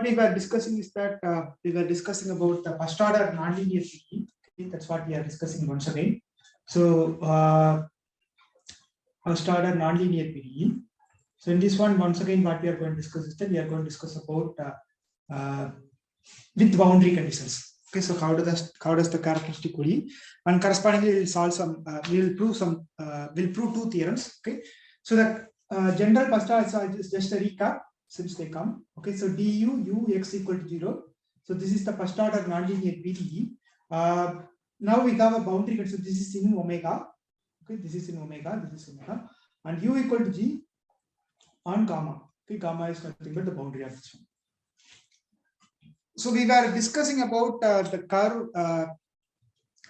we were discussing is that we were discussing about the first order nonlinear PDE. Okay, that's what we are discussing once again. So first order nonlinear PDE. So in this one, once again, what we are going to discuss is that we are going to discuss about with boundary conditions. Okay, so how does the characteristic ODE, and correspondingly we'll solve some we'll prove two theorems. Okay, so the general first order is just a recap since they come. Okay, so du u x equal to 0. So this is the first order nonlinear PDE. Now we have a boundary condition. This is in omega. Okay, this is in omega. This is omega, and u equal to g on gamma. Okay, gamma is nothing but the boundary of this one. So we were discussing about the curve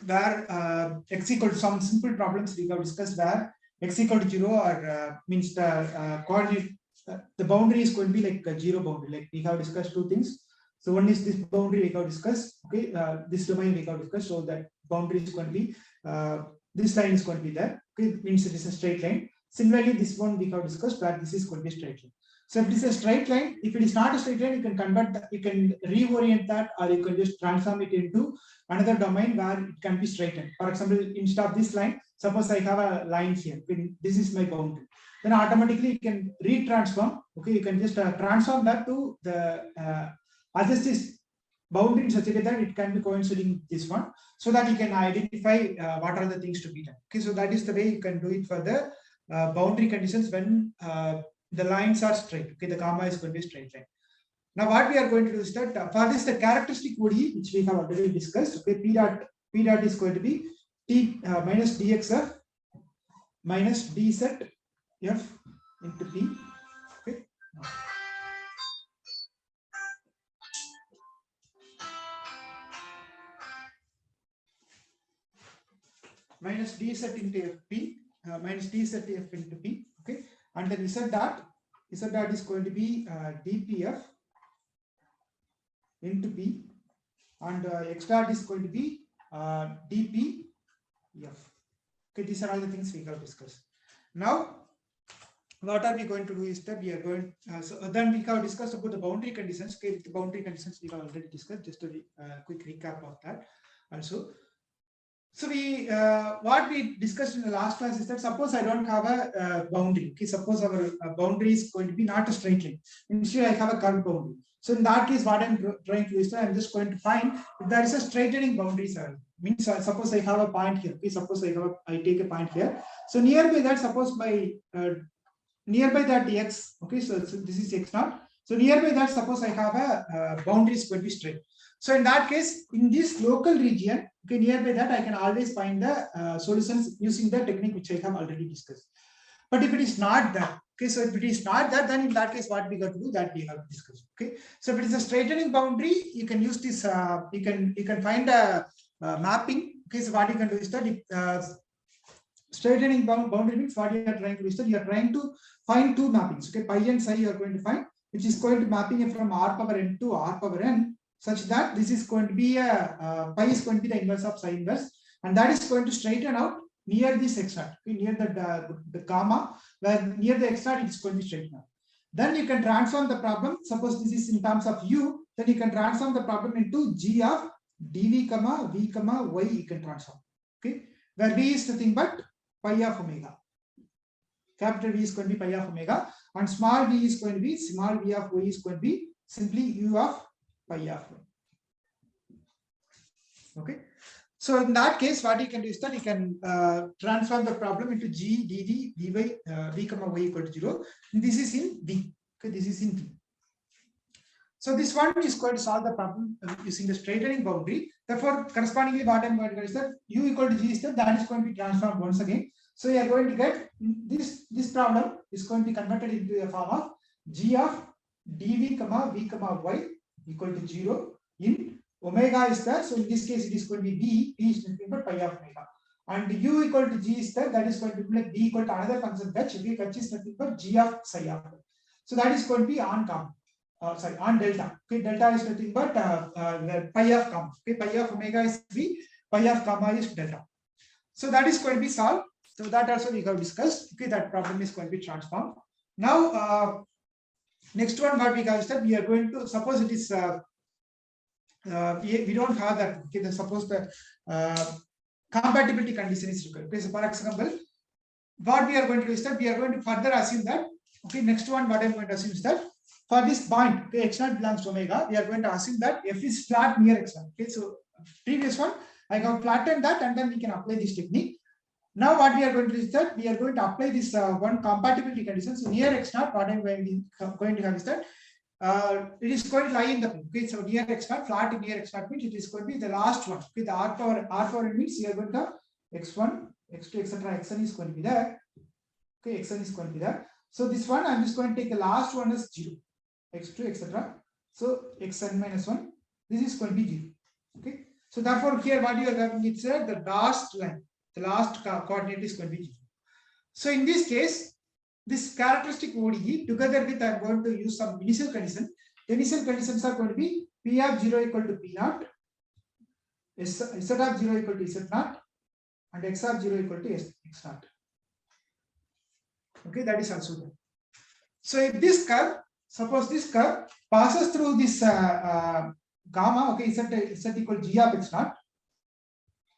where x equal to some simple problems we have discussed where x equal to 0 or means the coordinate, the boundary is going to be like a 0 boundary. Like we have discussed two things. So one is this boundary we have discussed. Okay, this domain we have discussed. So that boundary is going to be this line is going to be there. Okay, it means it is a straight line. Similarly, this one we have discussed where this is going to be a straight line. So if it is a straight line, if it is not a straight line, you can convert that, you can reorient that, or you can just transform it into another domain where it can be straightened. For example, instead of this line, suppose I have a line here. This is my boundary. Then automatically you can retransform. Okay, you can just transform that to the adjust this boundary in such a way that it can be coinciding with this one, so that you can identify what are the things to be done. Okay, so that is the way you can do it for the boundary conditions when the lines are straight. Okay, the gamma is going to be a straight line. Now what we are going to do is that for this the characteristic ODE which we have already discussed. Okay, p dot is going to be t minus dxf minus dz f into p. Okay. Minus dz into fp minus dz f into p. Okay, and then z dot is going to be dpf into p, and x dot is going to be dpf. Okay, these are all the things we have discussed. Now what are we going to do is that we are going so then we have discussed about the boundary conditions. Okay, the boundary conditions we have already discussed. Just a quick recap of that also. So we what we discussed in the last class is that suppose I don't have a boundary. Okay, suppose our boundary is going to be not a straight line. Instead, I have a curved boundary. So in that case, what I'm trying to do is that I'm just going to find if there is a straightening boundary. Means suppose I have a point here. Okay, suppose I take a point here. So nearby that, suppose my nearby that x. Okay, so this is x naught. So nearby that, suppose I have a boundary is going to be straight. So in that case, in this local region, okay, nearby that, I can always find the solutions using the technique which I have already discussed. But if it is not that, okay, so if it is not that, then in that case, what we got to do, that we have discussed. Okay, so if it is a straightening boundary, you can use this. You can find a mapping. Okay, so what you can do is that straightening boundary means what you are trying to do is that you are trying to find two mappings. Okay, pi and psi you are going to find, which is going to mapping from r power n to r power n, such that this is going to be a pi is going to be the inverse of psi inverse, and that is going to straighten out near this x naught. Okay, near the gamma, where near the x naught it is going to be straightened out. Then you can transform the problem. Suppose this is in terms of u, then you can transform the problem into g of dv comma v comma y. You can transform. Okay, where v is nothing but pi of omega. Capital V is going to be pi of omega, and small v is going to be small v of y is going to be simply u of pi of y. Okay, so in that case, what you can do is that you can transform the problem into g dd dy v comma y equal to 0. And this is in v. Okay, this is in v. So this one is going to solve the problem using the straightening boundary. Therefore, correspondingly, what I'm going to get is that u equal to g is that is going to be transformed once again. So you are going to get this problem is going to be converted into a form of g of dv comma v comma y equal to 0 in omega is there. So in this case, it is going to be v is nothing but pi of omega, and u equal to g is there. That is going to be like v equal to another function h. H is nothing but g of psi of. So that is going to be on gamma. On delta. Okay, delta is nothing but pi of gamma. Okay, pi of omega is v, pi of gamma is delta. So that is going to be solved. So that also we have discussed. Okay, that problem is going to be transformed. Now Next one, what we have is that we are going to suppose it is we don't have that. Okay, suppose the compatibility condition is required. Okay, so for example, what we are going to do is that we are going to further assume that. Okay, next one, what I'm going to assume is that for this point, okay, x0 belongs to omega, we are going to assume that f is flat near x0. Okay, so previous one, I have flattened that, and then we can apply this technique. Now, what we are going to do is that we are going to apply this one compatibility condition. So near x0, what I'm going to have is that it is going to lie in the plane. Okay, so near x0, flat near x0 means it is going to be the last one. Okay, the r power means you are going to have x1, x2, etc. xn is going to be there. Okay, xn is going to be there. So this one, I'm just going to take the last one as 0, x2, etc. So xn minus 1, this is going to be 0. Okay, so therefore here what you are having is the last line, the last coordinate is going to be 0. So in this case, this characteristic ODE together with I'm going to use some initial condition. The initial conditions are going to be P of 0 equal to P0, Z of 0 equal to Z0, and X of 0 equal to X0. Okay, that is also there. So if this curve, suppose this curve passes through this gamma, okay, Z equal to G of X0.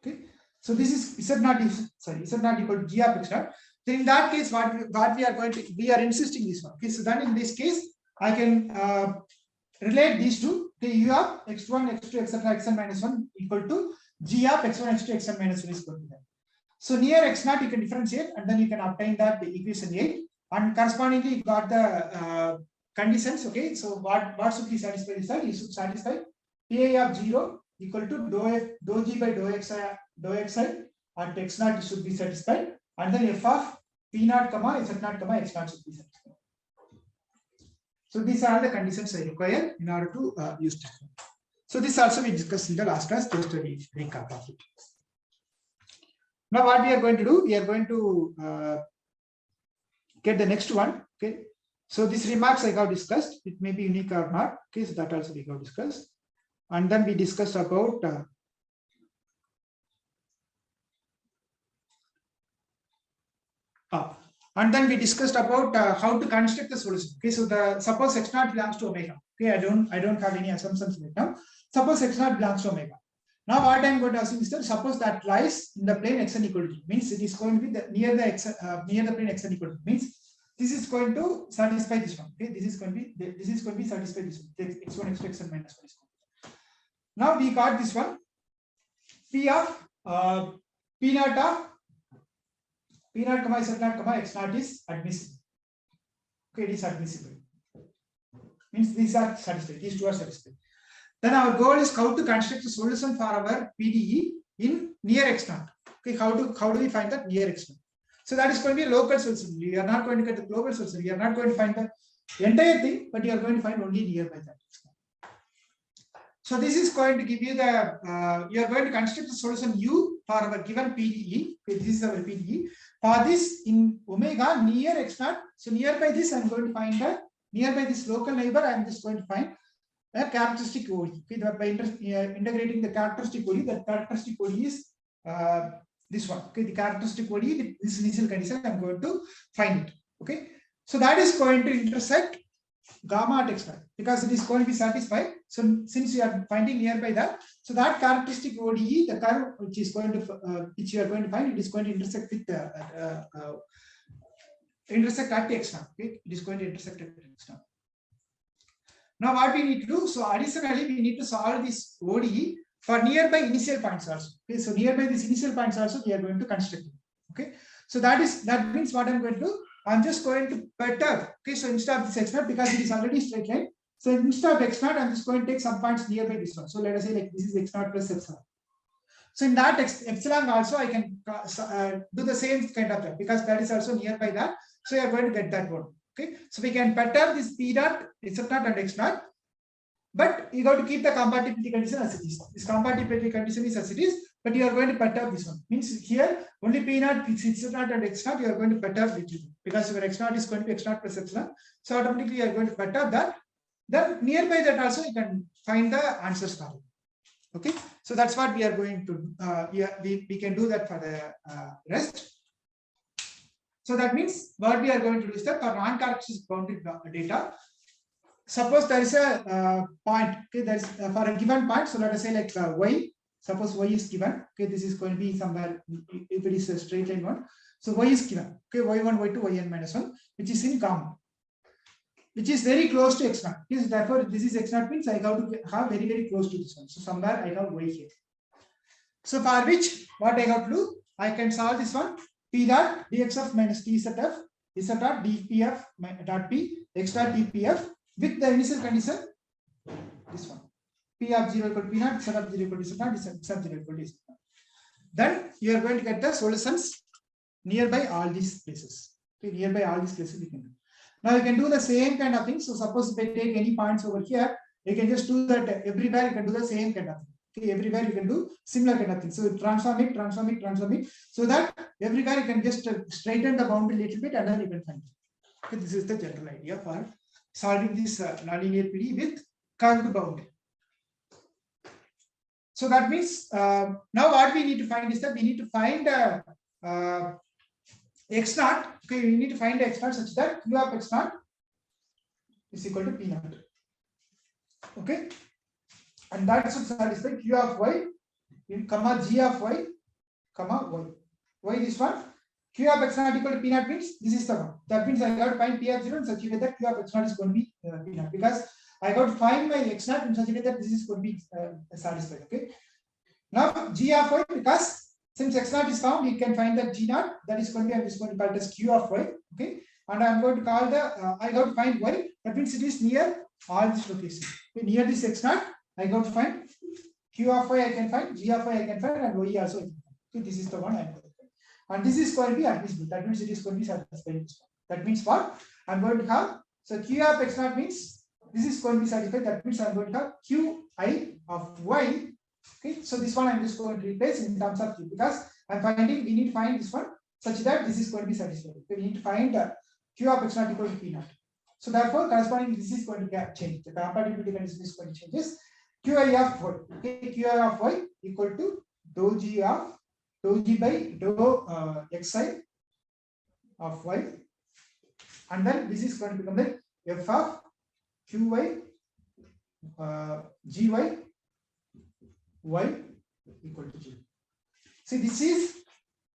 Okay, so this is Z0 equal to G of X0. Then in that case, what we are insisting this one. Okay, so then in this case, I can relate these two. Okay, U of x1, x2, etc. xn minus 1 equal to G of x1, x2, xn minus 1 is equal to that. So near x0 you can differentiate, and then you can obtain that the equation 8, and correspondingly you got the conditions. Okay, so what should be satisfied is that you should satisfy PI of 0 equal to dou g by dou xi at x0 should be satisfied, and then f of p0, z0, x0 should be satisfied. So these are the conditions I require in order to use that. So this also we discussed in the last class. Just a recap of it. Now what we are going to do, we are going to get the next one. Okay, so these remarks I have discussed, it may be unique or not. Okay, so that also we have discussed, and then we discussed about and then we discussed about how to construct the solution. Okay, so suppose x0 belongs to omega. Okay, I don't have any assumptions right now. Suppose x0 belongs to omega. Now what I'm going to assume is that suppose that lies in the plane xn equal to 2, means it is going to be near the plane xn equal to 2, means this is going to satisfy this one. Okay, this is going to be satisfy this one. x1, x2, xn minus 1 is going to be. Now we got this one. P of P0 of P0, Z0, X0 is admissible. Okay, it is admissible. Means these are satisfied. These two are satisfied. Then our goal is how to construct a solution for our PDE in near X0. Okay, how do we find that near X0? So that is going to be a local solution. We are not going to get the global solution. We are not going to find the entire thing, but you are going to find only nearby that. So this is going to give you the you are going to construct a solution U for our given PDE. Okay, this is our PDE. For this in omega near x0, so nearby this I'm going to find nearby this local neighbor, I'm just going to find a characteristic ODE. Okay, by integrating the characteristic ODE, that characteristic ODE is this one. Okay, the characteristic ODE, this initial condition, I'm going to find it. Okay, so that is going to intersect gamma at x0 because it is going to be satisfied. So since you are finding nearby that, so that characteristic ODE, the curve which is going to which you are going to find, it is going to intersect with intersect at x0. Okay, it is going to intersect at x0. Now what we need to do, so additionally we need to solve this ODE for nearby initial points also. Okay, so nearby these initial points also we are going to construct it. Okay, so that means what I'm going to do, I'm just going to perturb. Okay, so instead of this x0, because it is already straight line, so instead of x0, I'm just going to take some points nearby this one. So let us say like this is x0 plus epsilon. So in that epsilon also I can do the same kind of thing because that is also nearby that. So you are going to get that one. Okay, so we can perturb this p dot, z0 and x0, but you got to keep the compatibility condition as it is. This compatibility condition is as it is, but you are going to perturb this one. Means here only p0, z0 and x0 you are going to perturb it because your x0 is going to be x0 plus epsilon. So automatically you are going to perturb that. Then nearby that also you can find the answers for it. Okay, so that's what we are going to we can do that for the rest. So that means what we are going to do is that for non-characteristic boundary data, suppose there is a point, okay, there is for a given point, so let us say like y, suppose y is given, okay, this is going to be somewhere, if it is a straight line one, so y is given, okay, y1, y2, yn minus 1, which is in common, which is very close to x0. Yes, therefore this is x0 means I have to have very close to this one, so somewhere I have y here. So for which what I have to do, I can solve this one, p dot dx of minus t set f z dot dpf dot p x dot dpf with the initial condition, this one, p of 0 equal to p naught, z of 0 equal to z naught, z of 0 equal to z naught. Then you are going to get the solutions nearby all these places. Okay, nearby all these places we can do. Now you can do the same kind of thing. So suppose if I take any points over here, you can just do that everywhere. You can do the same kind of thing. Okay, everywhere you can do similar kind of thing. So transform it, so that everywhere you can just straighten the boundary a little bit and then you can find it. Okay, this is the general idea for solving this nonlinear PD with curved boundary. So that means now what we need to find is that we need to find x naught. Okay, we need to find x naught such that q of x naught is equal to p naught. Okay, and that should satisfy q of y in comma g of y comma y. Why this one? Q of x naught equal to p naught means this is the one. That means I got to find p of 0 in such a way that q of x naught is going to be p naught, because I got to find my x naught in such a way that this is going to be satisfied. Okay. Now g of y, because since x naught is found, you can find that g naught, that is going to be, I'm just going to call it as q of y. Okay. And I'm going to call the I got to find y. That means it is near all these locations. Okay. Near this x naught, I got to find q of y I can find, g of y I can find, and y also I can find. Okay. This is the one I am going to find. And this is going to be admissible. That means it is going to be satisfied. That means what? I'm going to have, so q of x naught means this is going to be satisfied. That means I'm going to have qi of y. Okay, so this one I'm just going to replace in terms of q, because I'm finding, we need to find this one such that this is going to be satisfied. Okay, we need to find q of x naught equal to p naught. So therefore, corresponding this is going to get changed. The compatibility condition is going to changes. Qi of y. Okay, qi of y equal to dou g by dou xi of y, and then this is going to become like f of qy gy y equal to 0. See, this is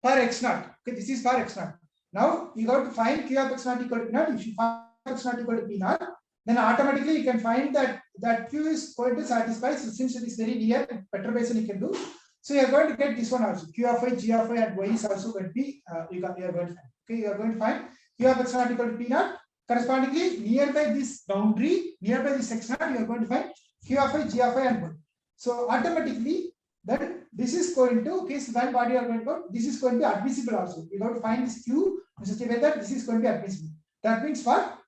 for x naught. Okay, this is for x naught. Now you got to find q of x naught equal to p naught. If you find x naught equal to p naught, then automatically you can find that q is going to satisfy. So since it is very near, perturbation you can do. So you are going to get this one also. Q of y, g of y, and y is also going to be you are going to find. Okay, you are going to find q of x naught equal to p naught. Correspondingly, nearby this boundary, nearby this x naught, you are going to find q of y, g of y, and y. So automatically, then this is going to, okay, so then what you are going to go, this is going to be admissible also. You have to find this q in such a way that this is going to be admissible. That means what?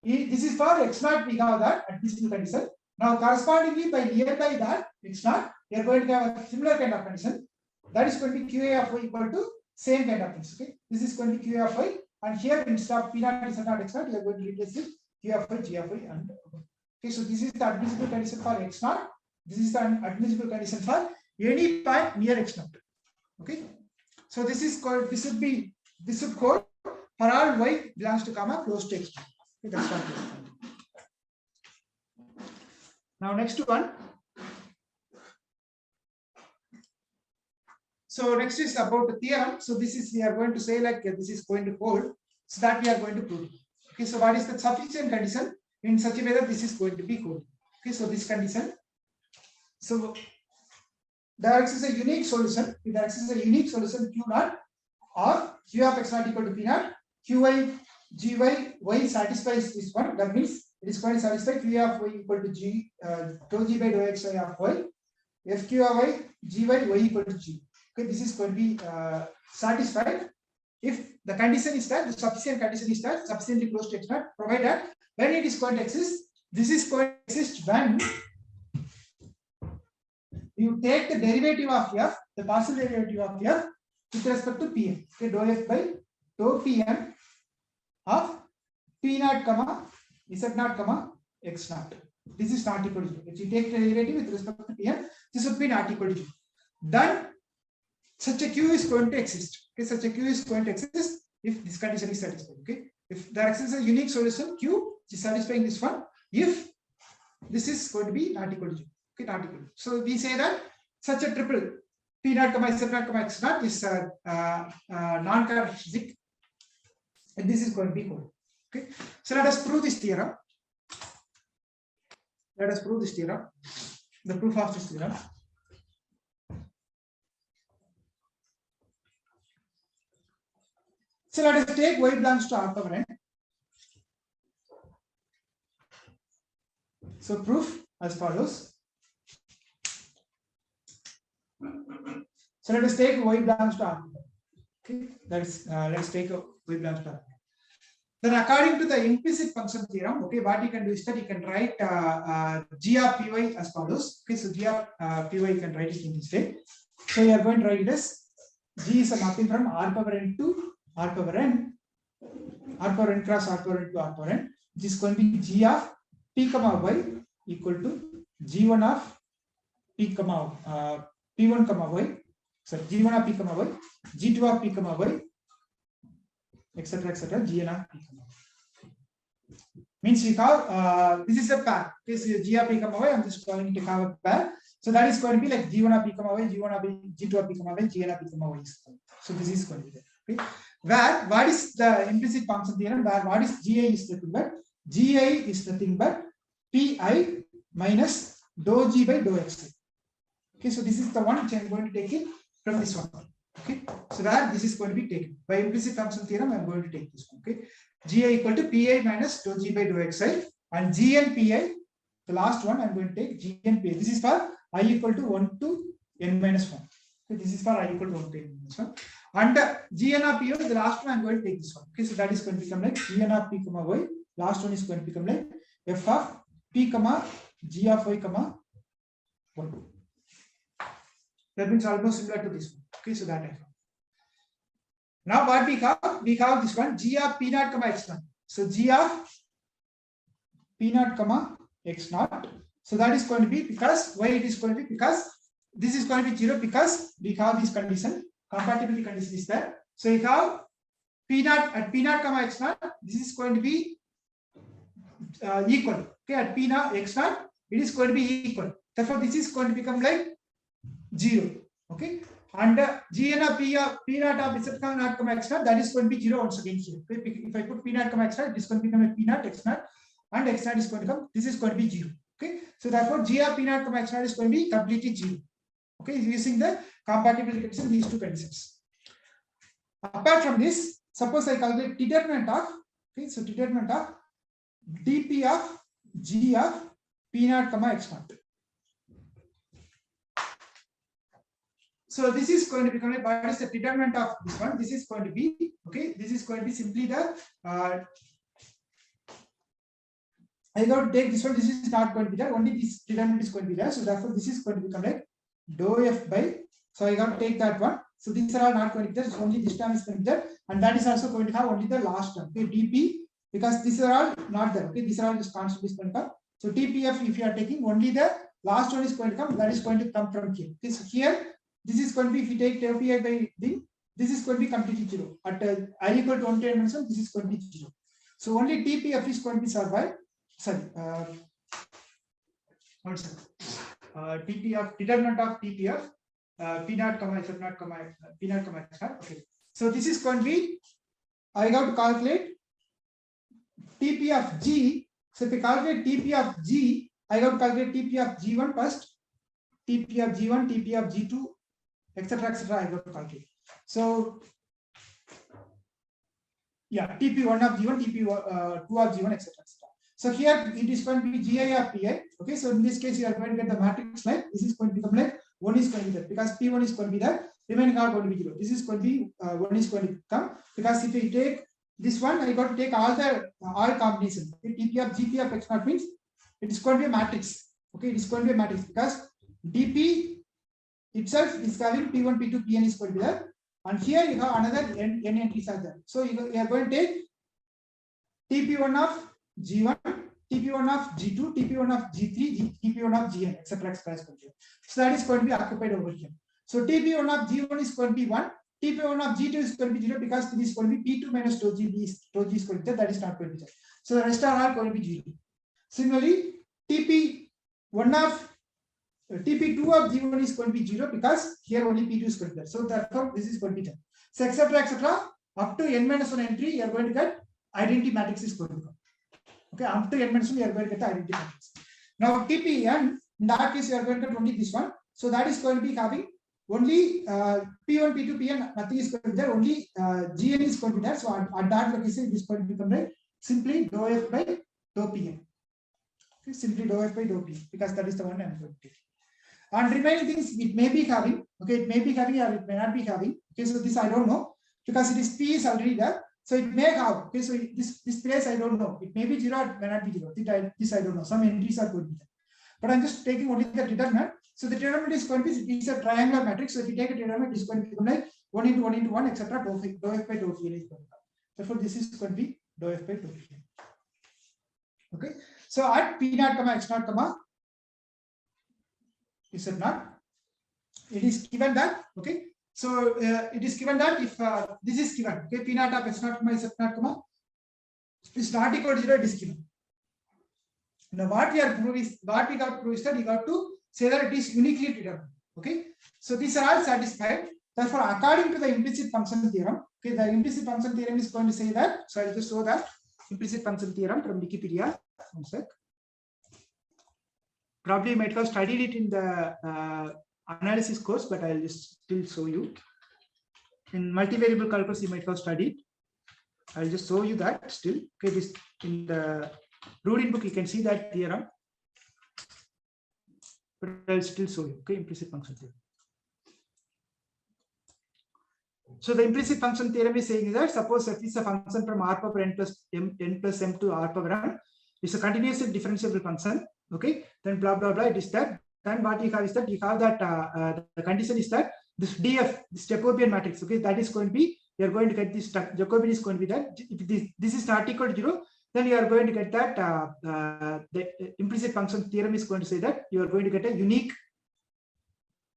This is for x naught, we have that admissible condition. Now correspondingly, by nearby that x naught, you are going to have a similar kind of condition. That is going to be qa of y equal to same kind of things. Okay, this is going to be qa of y, and here instead of p naught is not x naught, you are going to replace it q of y, g of y, and okay. So this is the admissible condition for x naught. This is the admissible condition for any point near x naught. Okay, so this is called, this should hold for all y belongs to comma close to x naught. Okay, that's what we are. Now next one. So next is about the theorem. So this is, we are going to say like this is going to hold, so that we are going to prove. Okay, so what is the sufficient condition in such a way that this is going to be hold? Okay, so this condition. So there exists a unique solution. There exists a unique solution q naught or q of x naught equal to p naught. Qy, gy, y satisfies this one. That means it is going to satisfy q of y equal to g dou g by dou xi of y. Fq of y, gy, y equal to g. Okay, this is going to be satisfied if the condition is that, the sufficient condition is that sufficiently close to x naught, provided when it is going to exist. This is going to exist when you take the derivative of f, the partial derivative of f with respect to pm. Okay, dou f by dou pm of p naught comma z naught comma x naught. This is not equal to 0. If you take the derivative with respect to pm, this would be not equal to 0. Then such a q is going to exist. Okay, such a q is going to exist if this condition is satisfied. Okay, if there exists a unique solution q satisfying this one if this is going to be not equal to 0. Okay, not equal. So we say that such a triple P naught comma Z naught comma X naught is non-characteristic, and this is going to be equal. Okay, so let us prove this theorem. Let us prove this theorem. The proof of this theorem. So let us take y belongs to R power n. So proof as follows. So let us take y belongs to R. Okay, let's take y belongs to R. Then according to the implicit function theorem, okay, what you can do is that you can write g of py as follows. Okay, so g of py you can write it in this way. So you are going to write it as g is a mapping from R power n to R power n, R power n cross R power n to R power n, which is going to be g of p comma y equal to g1 of p comma p1 comma y, sorry, g1 of p comma y, g2 of p comma y, etc. gn of p comma y. Means we have this is a pair. Okay, so g of p comma y, I'm just going to have a pair. So that is going to be like g1 of p comma y, g1 of g2 of p comma y, gn of p comma y. So this is going to be there. Okay. Where what is the implicit function theorem? Where what is gi is nothing but gi is nothing but pi minus dou g by dou x. Okay, so this is the one which I am going to take it from this one. Okay, so that this is going to be taken by implicit function theorem. I am going to take this one. Okay, gi equal to pi minus dou g by dou xi, and gn pi, the last one I am going to take gn pi. This is for I equal to 1 to n minus 1. Okay, this is for I equal to 1 to n minus 1. And gn of p, the last one I am going to take this one. Okay, so that is going to become like gn of p comma y. Last one is going to become like f of p comma g of y comma 1. That means almost similar to this one. Okay, so that I found. Now what we have this one g of p naught comma x naught. So g of p naught comma x naught. So that is going to be because why it is going to be because this is going to be 0 because we have this condition. Compatibility condition is there. So you have p naught at p naught comma x naught. This is going to be equal. Okay, at p naught x naught, it is going to be equal. Therefore, this is going to become like 0. Okay, and gn of p naught of z naught comma x naught, that is going to be 0 once again here. Okay, if I put p naught comma x naught, it is going to become a p naught x naught, and x naught is going to come. This is going to be 0. Okay, so therefore g of p naught comma x naught is going to be completely 0. Okay, using the compatibility condition, these two conditions. Apart from this, suppose I calculate determinant of, okay, so determinant of dp of g of p naught comma x naught. So this is going to become like, what is the determinant of this one? This is going to be, okay, this is going to be simply the I got to take this one. This is not going to be there. Only this determinant is going to be there. So therefore, this is going to become like dou f by. So I got to take that one. So these are all not going to be there. So only this term is going to be there, and that is also going to have only the last term. Okay, dp, because these are all not there. Okay, these are all just constant is going to come. So dpf, if you are taking only the last one is going to come. That is going to come from here. Okay, so here this is going to be if you take dou pi by d, this is going to be completely 0. At I equal to 1 to n minus 1, this is going to be 0. So only dpf is going to be solved by. Sorry, one second. TPF, determinant of TPF, P naught comma Z naught comma P naught comma X naught. Okay. So this is going to be, I got to calculate TP of G. So if I calculate TP of G, I got to calculate TP of G1 first, TP of G1, TP of G2, etc. I got to calculate. So yeah, TP1 of G1, TP2 of G1, etc. So here it is going to be GI of PI. Okay, so in this case you are going to get the matrix like this is going to become like 1 is going to be there because P1 is going to be there, remaining are going to be 0. This is going to be 1 is going to come because if you take this one, I got to take all combinations. Okay, TP of GP of X naught means it is going to be a matrix. Okay, it is going to be a matrix because DP itself is having P1, P2, Pn is going to be there, and here you have another n entries are there. So you are going to take TP1 of G1, TP1 of G2, TP1 of G3, TP1 of Gn, etc. So that is going to be occupied over here. So TP1 of G1 is going to be 1, TP1 of G2 is going to be 0 because this is going to be P2 minus dou G is going to be there. That is not going to be there. So the rest are all going to be 0. Similarly, TP1 of TP2 of G1 is going to be 0 because here only P2 is going to be there. So therefore, this is going to be 10. So etc. Up to n-1 entry, you are going to get identity matrix is going to come. Okay, up to n-1 you are going to get the identity matrix. Now TPn, in that case, you are going to get only this one. So that is going to be having only P1, P2, Pn, nothing is going to be there. Only Gn is going to be there. So at that location, it is going to become like simply dou f by dou Pn. Okay, simply dou f by dou Pn because that is the one I am going to take. And remaining things it may be having, okay, it may be having or it may not be having. Okay, so this I don't know because it is P is already there. So it may have, okay, so this place I don't know. It may be 0 or it may not be 0. This I don't know. Some entries are going to be there. But I'm just taking only the determinant. So the determinant is going to be, it's a triangular matrix. So if you take a determinant, it's going to become like 1 into 1 into 1, etc. Dou f by dou Pn is going to come. Therefore, this is going to be dou f by dou Pn. Okay. So at P naught comma x naught comma Z naught, it is given that, okay. So it is given that if this is given, okay, P naught of x naught comma Z naught comma is not equal to 0, it is given. Now what we got to prove is that we got to say that it is uniquely determined. Okay, so these are all satisfied. Therefore, according to the implicit function theorem, okay, the implicit function theorem is going to say that. So I'll just show that implicit function theorem from Wikipedia. One sec. Probably you might have studied it in the analysis course, but I'll just still show you. In multivariable calculus, you might have studied. I'll just show you that still. Okay, this in the Rudin book, you can see that theorem, but I'll still show you. Okay, implicit function theorem. So the implicit function theorem is saying that suppose f is a function from r power n plus m to r power n. It's a continuously differentiable function. Okay, then blah blah blah. It is that. Then what you have is that you have that the condition is that this DF, this Jacobian matrix. Okay, that is going to be, you are going to get this Jacobian is going to be that. If this is not equal to 0, then you are going to get that the implicit function theorem is going to say that you are going to get a unique.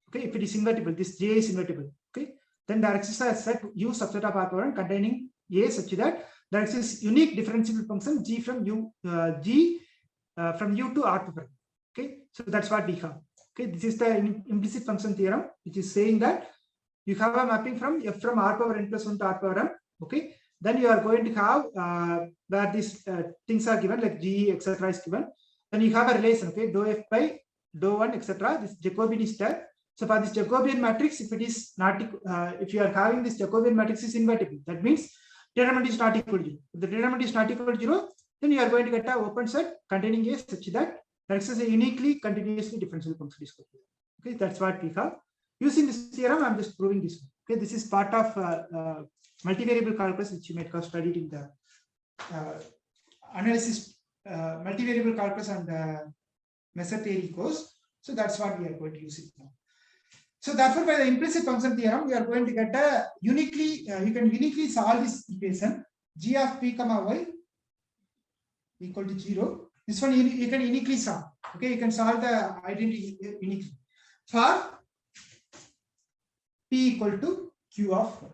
Okay, if it is invertible, this J is invertible. Okay, then the exercise set U subset of R power n containing A such that there is unique differentiable function G from U from U to R power n. Okay, so that's what we have. Okay, this is the implicit function theorem, which is saying that you have a mapping from f from R power n plus 1 to R power n. Okay, then you are going to have where these things are given, like G, etc. is given. Then you have a relation, okay, dou f by dou 1, etc. This Jacobian is there. So for this Jacobian matrix, if it is not, if you are having this Jacobian matrix is invertible, that means determinant is not equal to 0. If the determinant is not equal to 0, then you are going to get an open set containing A such that there is a uniquely continuously differentiable function. Okay, that's what we have. Using this theorem, I'm just proving this. Okay, this is part of multivariable calculus, which you might have studied in the analysis, multivariable calculus and method theory course. So that's what we are going to use it now. So therefore, by the implicit function theorem, we are going to get a uniquely, you can uniquely solve this equation g of p comma y equal to 0. This one you can uniquely solve. Okay, you can solve the identity uniquely for p equal to q of y.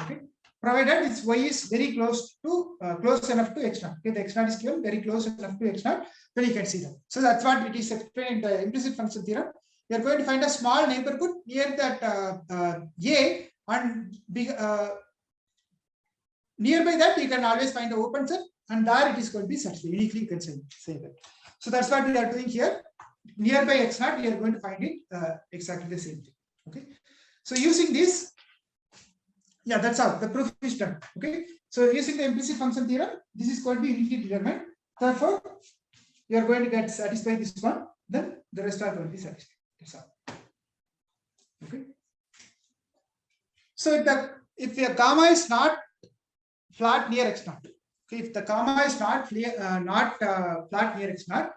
Okay, provided its y is very close to close enough to x naught. Okay, the x naught is given very close enough to x naught, then you can see that. So that's what it is explained in the implicit function theorem. You are going to find a small neighborhood near that A, and nearby that you can always find the open set, and there it is going to be such uniquely you can say that. So that's what we are doing here. Nearby x naught, we are going to find it exactly the same thing. Okay, so using this, yeah, that's how the proof is done. Okay, so using the implicit function theorem, this is going to be uniquely determined. Therefore, you are going to get satisfied this one, then the rest are going to be satisfied. That's all. Okay. So if the gamma is not flat near x naught, okay, if the gamma is not flat near x naught,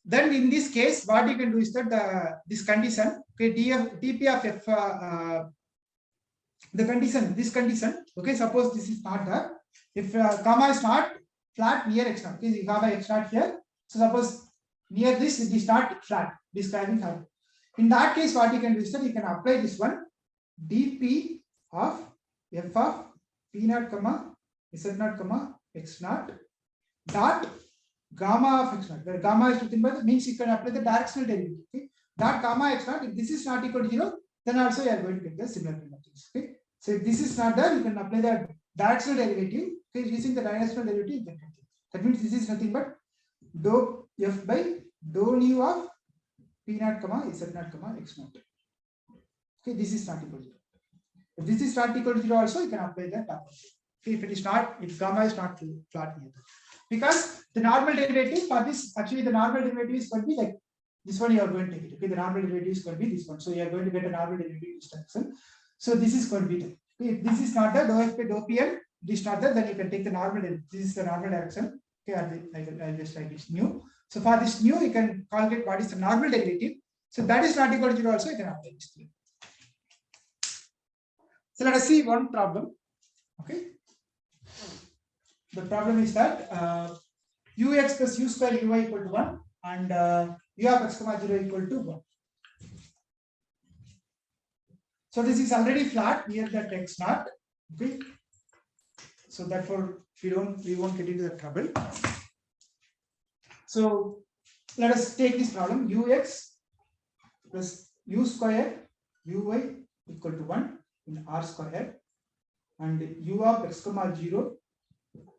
then in this case, what you can do is that this condition, okay, dp of f, the condition, this condition, okay, suppose this is not there. If gamma is not flat near x naught, okay, you have a x naught here. So suppose near this it is not flat, this having height. In that case, what you can do is that you can apply this one dp of f of p naught comma z naught comma x naught dot gamma of x naught, where gamma is nothing but means you can apply the directional derivative. Okay? Dot gamma x naught, if this is not equal to 0, then also you are going to get the similar kind of things. Okay? So if this is not there, you can apply the directional derivative. Okay? Using the directional derivative, you can get it. That means this is nothing but dou f by dou nu of p naught comma z naught comma x naught. Okay, this is not equal to 0. If this is not equal to 0, also you can apply that. Okay, if it is not, if gamma is not flat here, because the normal derivative for this, actually the normal derivative is going to be like this one. You are going to take it. Okay, the normal derivative is going to be this one. So you are going to get a normal derivative instruction. So this is going to be there. Okay, if this is not there, dou f by dou pl, this is not there, then you can take the normal derivative. This is the normal direction. Okay, I'll just write this nu. So for this nu, you can calculate what is the normal derivative. So that is not equal to 0, also you can apply this. So let us see one problem. Okay. The problem is that ux plus u square uy equal to 1 and u of x comma 0 equal to 1. So this is already flat near that x naught. Okay. So therefore we won't get into the trouble. So let us take this problem. Ux plus u square uy equal to 1 in r square and u of x comma 0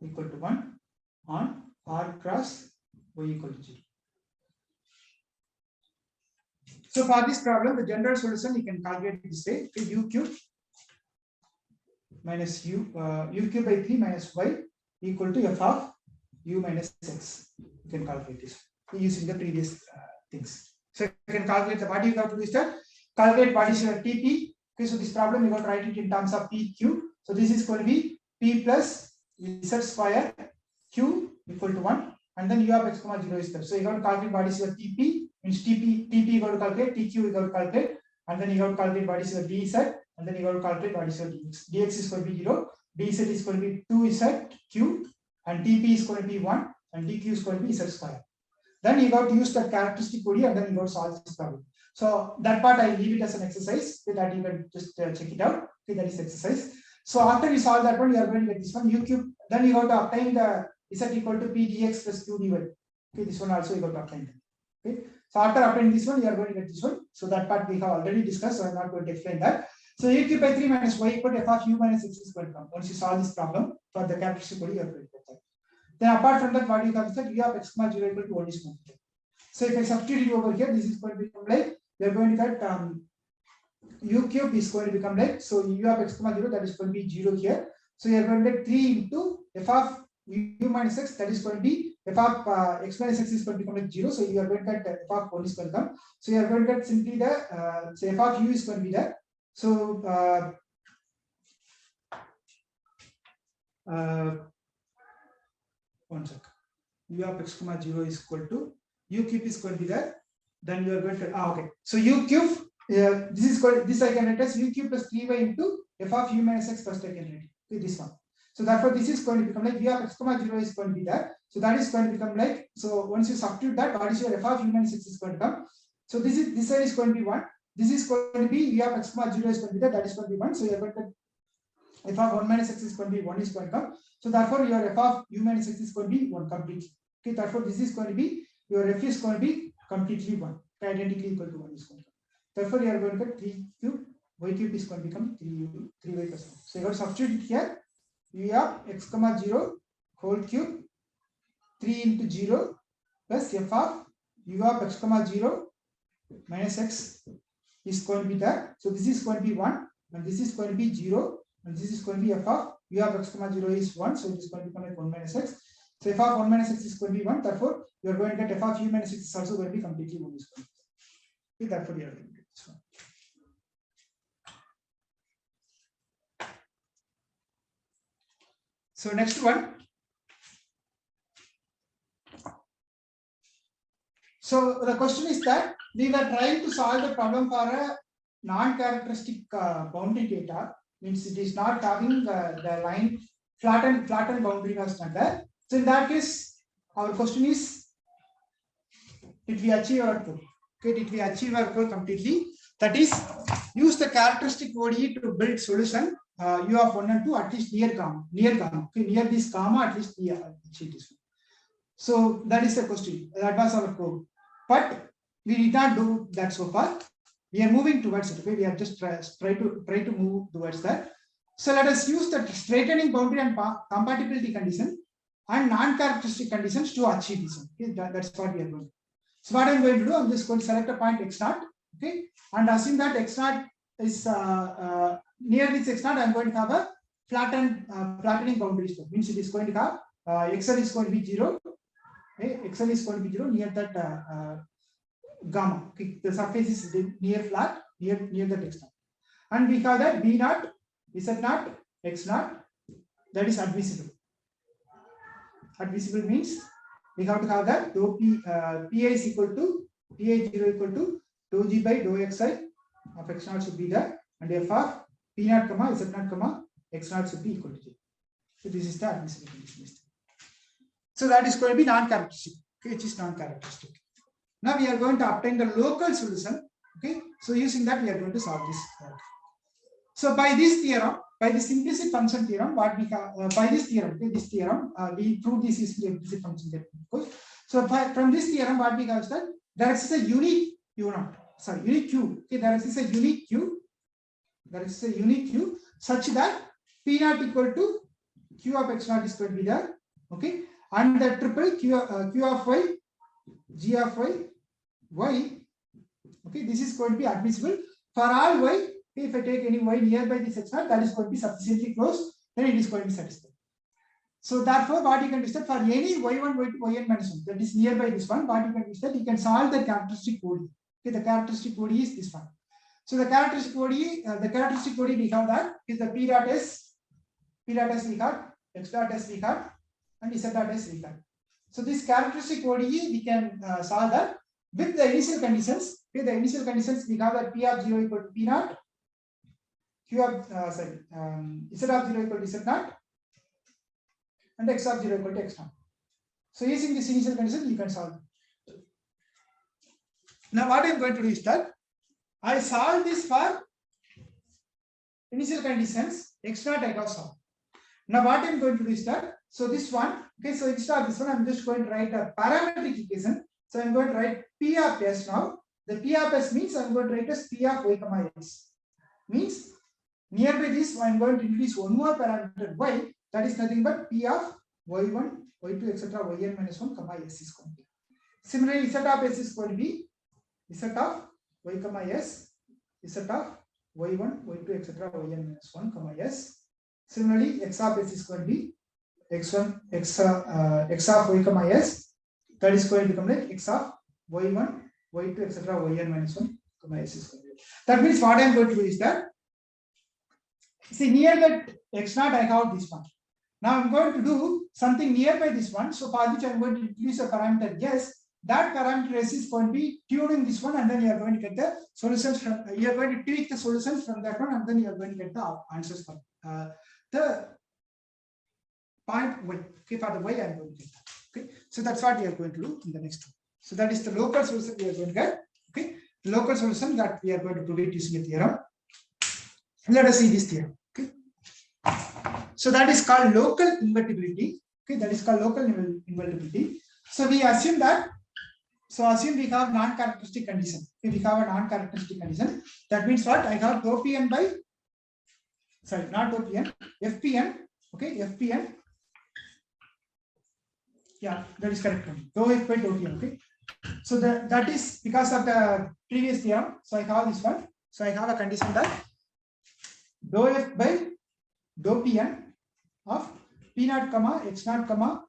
equal to 1 on r cross y equal to 0. So for this problem, the general solution you can calculate this way: u cube minus u cube by 3 minus y equal to f of u minus x. You can calculate this using the previous things. So you can calculate the, what you have to do is that calculate what is your TP. Okay, so this problem you got to write it in terms of PQ. So this is going to be P plus Z square Q equal to 1, and then U of x comma 0 is there. So you got to calculate what is your TP, means TP you got to calculate, TQ you got to calculate, and then you got to calculate what is your DZ, and then you got to calculate what is your DX. DX is going to be 0, DZ is going to be 2ZQ, and TP is going to be 1, and DQ is going to be Z square. Then you got to use the characteristic ODE, and then you got to solve this problem. So that part I leave it as an exercise, so that you can just check it out. Okay, that is exercise. So after you solve that one, you are going to get this one u cube. Then you got to obtain the z equal to p dx plus q dy. Okay, this one also you got to obtain. Okay, so after obtaining this one, you are going to get this one. So that part we have already discussed, so I am not going to explain that. So u cube by 3 minus y equal to f of u minus x is going to come. Once you solve this problem for the characteristic ODE, you are going to get that. Then apart from that, what you have is that u of x comma 0 equal to 1 is going to get. So if I substitute it over here, this is going to become like, we are going to get u cube is going to become like, so u of x comma 0, that is going to be 0 here. So you are going to get 3 into f of u minus x, that is going to be f of x minus x is going to become like 0. So you are going to get f of 1 is going to come. So you are going to get simply the so f of u is going to be there. So one sec. U of x comma 0 is equal to u cube is going to be there. Then you are going to okay. So u cube this is called, this I can write as u cube plus 3y into f of u minus x first I can write it, this one. So therefore this is going to become like v of x comma 0 is going to be there. So that is going to become like, so once you substitute that, what is your f of u minus x is going to come. So this side is going to be 1. This is going to be v of x comma 0 is going to be there, that is going to be 1. So you are going to f of 1 minus x is going to be 1 is going to come. So therefore your f of u minus x is going to be 1 completely. Okay, therefore this is going to be, your f is going to be completely 1, identically equal to 1 is going to come. Therefore you are going to get 3 cube, y cube is going to become 3y plus 1. So you got to substitute it here, u of x comma 0 whole cube 3 into 0 plus f of u of x comma 0 minus x is going to be there. So this is going to be 1 and this is going to be 0 and this is going to be f of u of x comma 0 is 1. So it is going to become like 1 minus x. So f of 1 minus x is going to be 1. Therefore you are going to get f of u minus x is also going to be completely 1 is going to be. Okay, therefore you are going to get this one. So next one. So the question is that we were trying to solve the problem for a non-characteristic boundary data, means it is not having the line flattened boundary was not there. So in that case, our question is, did we achieve our goal? Okay, did we achieve our goal completely? That is, use the characteristic ODE to build solution u of 1 and 2 at least near gamma. Okay, near this gamma at least achieve this one. So that is the question. That was our code. But we did not do that so far. We are moving towards it. Okay, we have just try to move towards that. So let us use the straightening boundary and compatibility condition and non-characteristic conditions to achieve this one. Okay, that's what we are going to do. So what I'm going to do, I'm just going to select a point x0, okay, and assume that x0 is near this x0, I'm going to have a flattening boundary. So means it is going to have xl is going to be 0. Okay, xl is going to be 0 near that gamma. Okay, the surface is near flat near that x0, and we have that b0, z0, x0, that is admissible. Admissible means we have to have that dou pi is equal to pi0 equal to dou g by dou xi of x0 should be there, and f of p0 comma z0 comma x0 should be equal to 0. So this is the admissible condition. So that is going to be non-characteristic, okay, which is non-characteristic. Now we are going to obtain the local solution. Okay, so using that we are going to solve this. So by this theorem, by this implicit function theorem, what we have by this theorem, okay, this theorem we prove this is the implicit function theorem. So from this theorem, what we have is that there is a unique u0, sorry, unique q. Okay, there is a unique q. There is a unique q such that p0 equal to q of x0 is going to be there. Okay, and the triple q of y, g of y. Okay, this is going to be admissible for all y. If I take any y nearby this x0, that is going to be sufficiently close, then it is going to be satisfied. So therefore, what you can do is that for any y1, y2, yn minus 1 that is nearby this one, what you can do is that you can solve the characteristic ODE. Okay, the characteristic ODE is this one. So the characteristic ODE, we have that is the p dot s we have, x dot s we have, and z dot s we have. So this characteristic ODE we can solve that with the initial conditions. With the initial conditions, we have that p of 0 equal to p0, q of z of 0 equal to z0, and x of 0 equal to x0. So using this initial condition, you can solve. Now what I am going to do is that I solve this for initial conditions x0 I have solved. Now what I am going to do is that, so this one, okay, so instead of this one, I am just going to write a parametric equation. So I am going to write p of s now. The p of s means I am going to write as p of y comma s. Means nearby this I am going to introduce one more parameter y, that is nothing but p of y1, y2, etc. yn minus 1 comma s is going to be. Similarly, z of s is going to be z of y comma s, z of y1, y2, etc. yn minus 1 comma s. Similarly, x of s is going to be x1, x of y comma s, that is going to become like x of y1, y2, etc. yn minus 1 comma s is going to be. That means what I am going to do is that, see, near that x0 I have this one. Now I am going to do something nearby this one. So for which I am going to introduce a parameter yes. That parameter s is going to be tuning this one, and then you are going to get the solutions from. You are going to tweak the solutions from that one, and then you are going to get the answers from the point y. Okay, for the y I am going to get that. Okay, so that's what we are going to do in the next one. So that is the local solution we are going to get. Okay, the local solution that we are going to prove it using a theorem. Let us see this theorem. Okay, so that is called local invertibility. Okay, that is called local invertibility. So we assume that. So assume we have non-characteristic condition. Okay, we have a non-characteristic condition. That means what? I have dou pn by, sorry, not dou pn, fpn. Okay, fpn. Yeah, that is correct. Dou f by dou pn. Okay. So that is because of the previous theorem. So I have this one. So I have a condition that dou f by dou pn of p0 comma x0 comma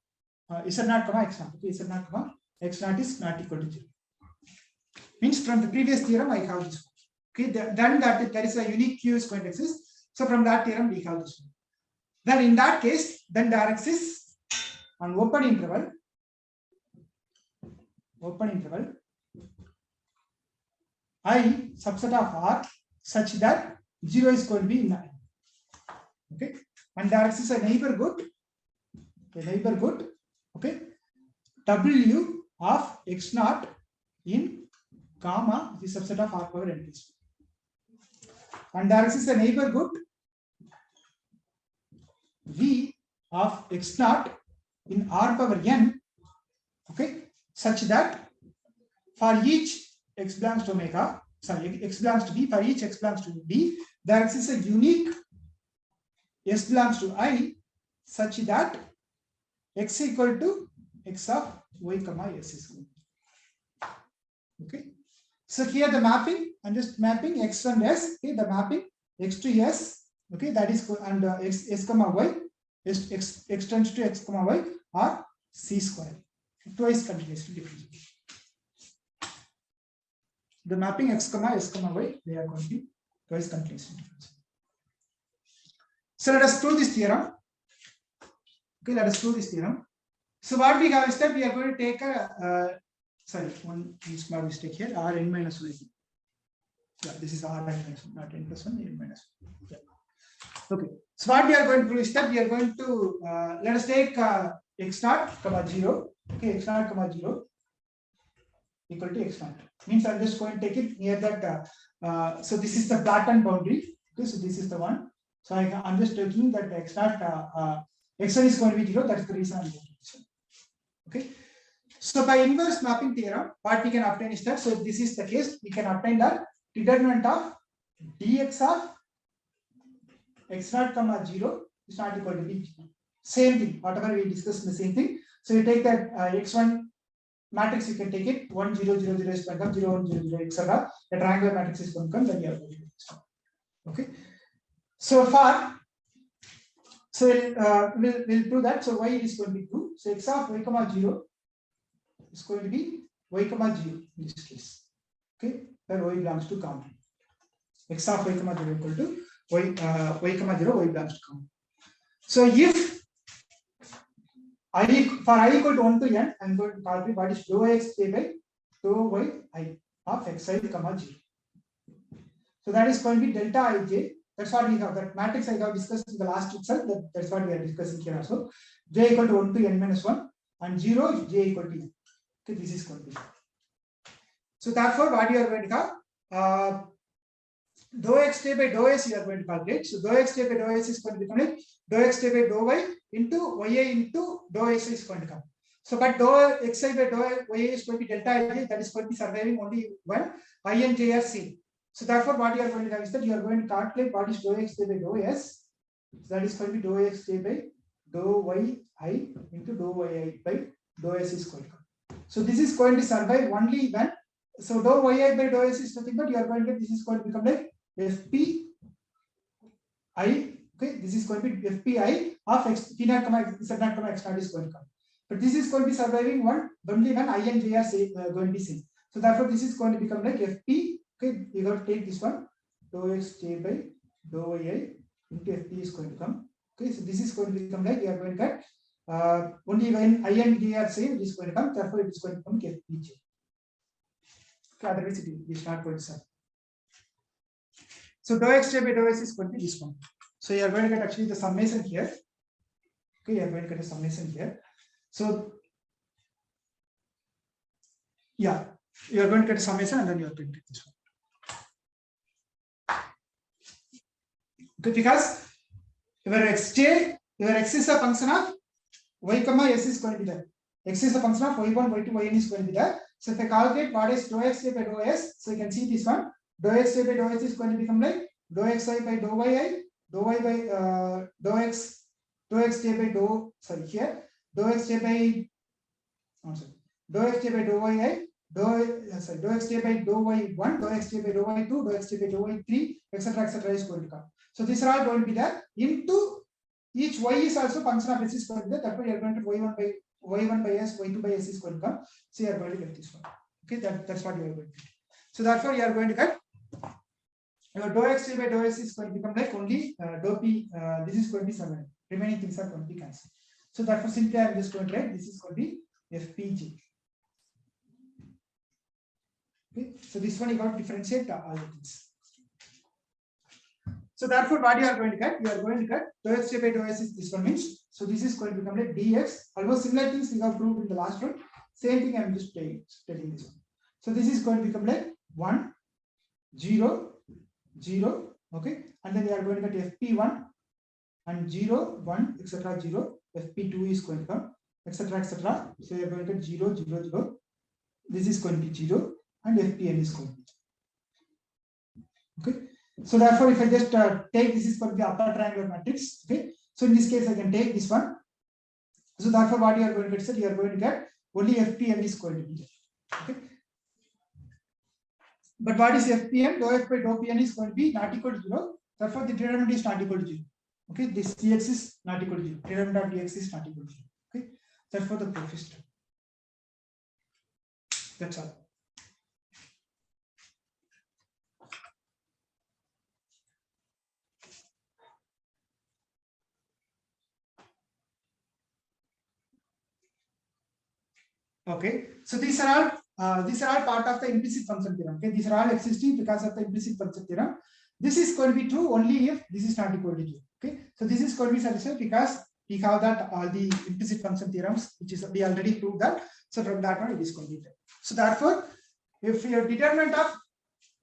z0 comma x0. Okay, z0 comma x0 is not equal to 0. Means from the previous theorem I have this one. Okay, then that there is a unique q is going to exist. So from that theorem we have this one. Then in that case, then there exists an open interval I subset of R such that 0 is going to be in I. Okay, and there exists a neighborhood, okay, W of x0 in gamma is subset of R power n plus 1. And there exists a neighborhood V of x naught in R power n, okay, such that for each x belongs to omega, sorry, x belongs to B, for each x belongs to D, there exists a unique s belongs to I such that x equal to x of y comma s is good. Okay. So here the mapping, I'm just mapping x and s, okay, the mapping x to s, okay, that is, and x comma y, x tends to x comma y are c square, twice continuously differentiable. The mapping x comma y, they are going to be twice continuously differentiable. So let us prove this theorem. Okay, let us prove this theorem. So what we have is that we are going to take a sorry, one small mistake here, r n minus 1. Yeah, this is r n minus 1, not n plus 1, n minus 1. Yeah. Okay. So what we are going to do is that we are going to let us take x naught comma 0. Okay, x naught comma 0 equal to x naught. Means I'm just going to take it near that. So this is the flattened boundary. Okay, so this is the one. So I'm just taking that x naught x1 is going to be 0. That is the reason I'm going to this one. Okay. So by inverse mapping theorem, what we can obtain is that, so this is the case, we can obtain the determinant of dx of x naught comma 0 is not equal to b. Same thing, whatever we discussed, the same thing. So you take that x1 matrix, you can take it 1 0 0 0 is going to come 0 1 0 0 etc. The triangular matrix is going to come, then you are going to do this one. Okay. So far, so we'll do that. So y is going to be 2. So x of y comma 0 is going to be y comma 0 in this case. Okay, where y belongs to common. X of y comma 0 equal to y comma 0, y belongs to common. So if for I equal to 1 to n, I'm going to calculate what is dou x j by dou y I of xi comma 0. So that is going to be delta ij. That's what we have. That matrix I have discussed in the last itself. That's what we are discussing here also. J equal to 1 to n minus 1 and 0 is j equal to n. Okay, this is going to be. So therefore, what you are going to have, dou x j by dou s you are going to calculate. So dou x j by dou s is going to become like dou x j by dou y into ya into dou x is going to come. So but dou xi by dou ya is going to be delta ij, that is going to be surviving only when I and j are same. So therefore, what you are going to have is that you are going to calculate what is dou x j by dou s. So that is going to be dou x j by dou y I into dou y I by dou s is going to come. So this is going to survive only when, so dou yi by dou s is nothing but you are going to, this is going to become like fp I, okay, this is going to be fpi of x t naught comma z naught comma x naught is going to come. But this is going to be surviving one only when I and j are going to be same. So therefore this is going to become like fp, okay, you have to take this one, dou x j by dou yi into fp is going to come. Okay, so this is going to become like, we are going to get only when I and j are same, it is going to come, therefore it is going to become fpj. Okay, otherwise it is not going to serve. So dou x j by dou s is going to be this one. So you are going to get actually the summation here. Okay, you are going to get a summation here. So yeah, you are going to get a summation and then you are going to get this one. Okay, because your xj, your x is a function of y comma s is going to be there. X is a function of y1, y2, yn is going to be there. So if I calculate what is dou x j by dou s, so you can see this one. Dou x j by dou s is going to become like dou xi by dou yi, dou y by dou x j by dou, sorry here, dou x j by, dou x j by dou yi, dou x j by dou y1, dou x j by dou y2, dou x j by dou y3, etc. is going to come. So these are all going to be there. Into each y is also function of s is going to be there. Therefore, you are going to y1 by s, y2 by s is going to come. So you are going to get this one. Okay, that's what you are going to get. So therefore, you are going to get your dou x j by dou s is going to become like only dou p. This is going to be 7. Remaining things are going to be cancelled. So therefore, simply I am just going to write this is going to be fpj. Okay, so this one you got to differentiate all the things. So therefore, what you are going to get? You are going to get dou x j by dou s is this one means. So this is going to become like dx. Almost similar things we have proved in the last one. Same thing I am just telling this one. So this is going to become like 1, 0, 0. Okay, and then you are going to get fp1 and 0, 1, etc. 0, FP2 is going to come, etc. etc. So you are going to get 0, 0, 0. This is going to be 0 and FPN is going to be 0. Okay. So therefore, if I just take this is going to be upper triangular matrix. Okay. So in this case, I can take this one. So therefore, what you are going to get, sir, you are going to get only FPN is going to be there. Okay. But what is FPN? Dou F by dou PN is going to be not equal to 0. Therefore, the determinant is not equal to 0. Okay. This dx is not equal to 0. Determinant of dx is not equal to 0. Okay. Therefore, the proof is done. That's all. Okay, so these are all part of the implicit function theorem. Okay, these are all existing because of the implicit function theorem. This is going to be true only if this is not equal to 0. Okay, so this is going to be satisfied because we have that all the implicit function theorems, which is we already proved that. So from that one, it is going to be there. So therefore, if your determinant of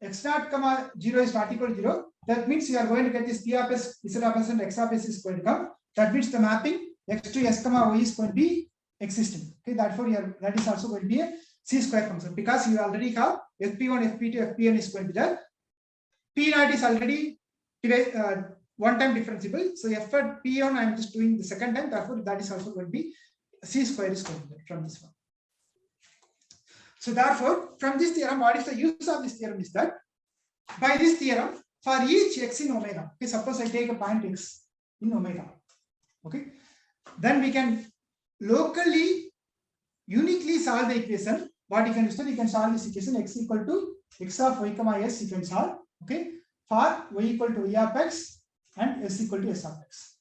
x0, 0 is not equal to 0, that means you are going to get this p of s, z of s, and x of s is going to come. That means the mapping x to s, y is going to be existing. Okay, therefore that is also going to be a c square function because you already have fp1, fp2, fpn is going to be there. p0 is already one time differentiable. So f at p1 I am just doing the second time. Therefore, that is also going to be c square is going to be there from this one. So therefore, from this theorem, what is the use of this theorem is that by this theorem, for each x in omega, okay, suppose I take a point x in omega, okay, then we can locally, uniquely solve the equation. What you can do is that you can solve this equation x equal to x of y comma s, you can solve, okay, for y equal to y of x and s equal to s of x.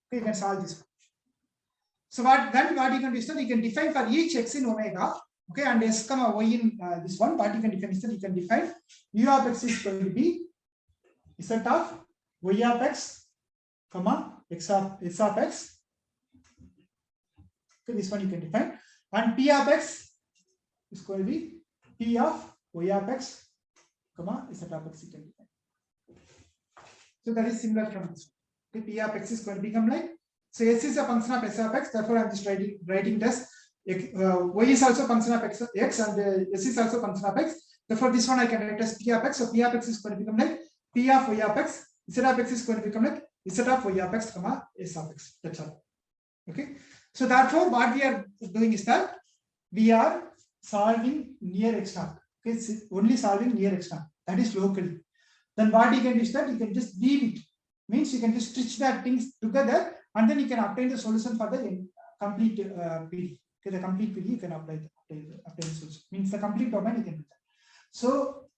Okay, you can solve this one. So what you can do is that you can define for each x in omega, okay, and s comma y in this one. What you can define is that you can define u of x is going to be z of y of x comma x of x. Okay, this one you can define, and p of x is going to be p of y of x comma z of x you can define. So that is similar from this one. Okay, p of x is going to become like, so s is a function of s of x, therefore I am just writing this. Y is also a function of x and s is also a function of x. Therefore, this one I can write as p of x. So p of x is going to become like p of y of x. Z of x is going to become like z of y of x comma s of x. That's all. Okay. So therefore, what we are doing is that we are solving near x naught. Okay, it's only solving near x naught. That is locally. Then what you can do is that you can just leave it. Means you can just stitch that things together, and then you can obtain the solution for the complete PD. Okay, the complete PD you can obtain the solution. Means the complete domain you can do that. So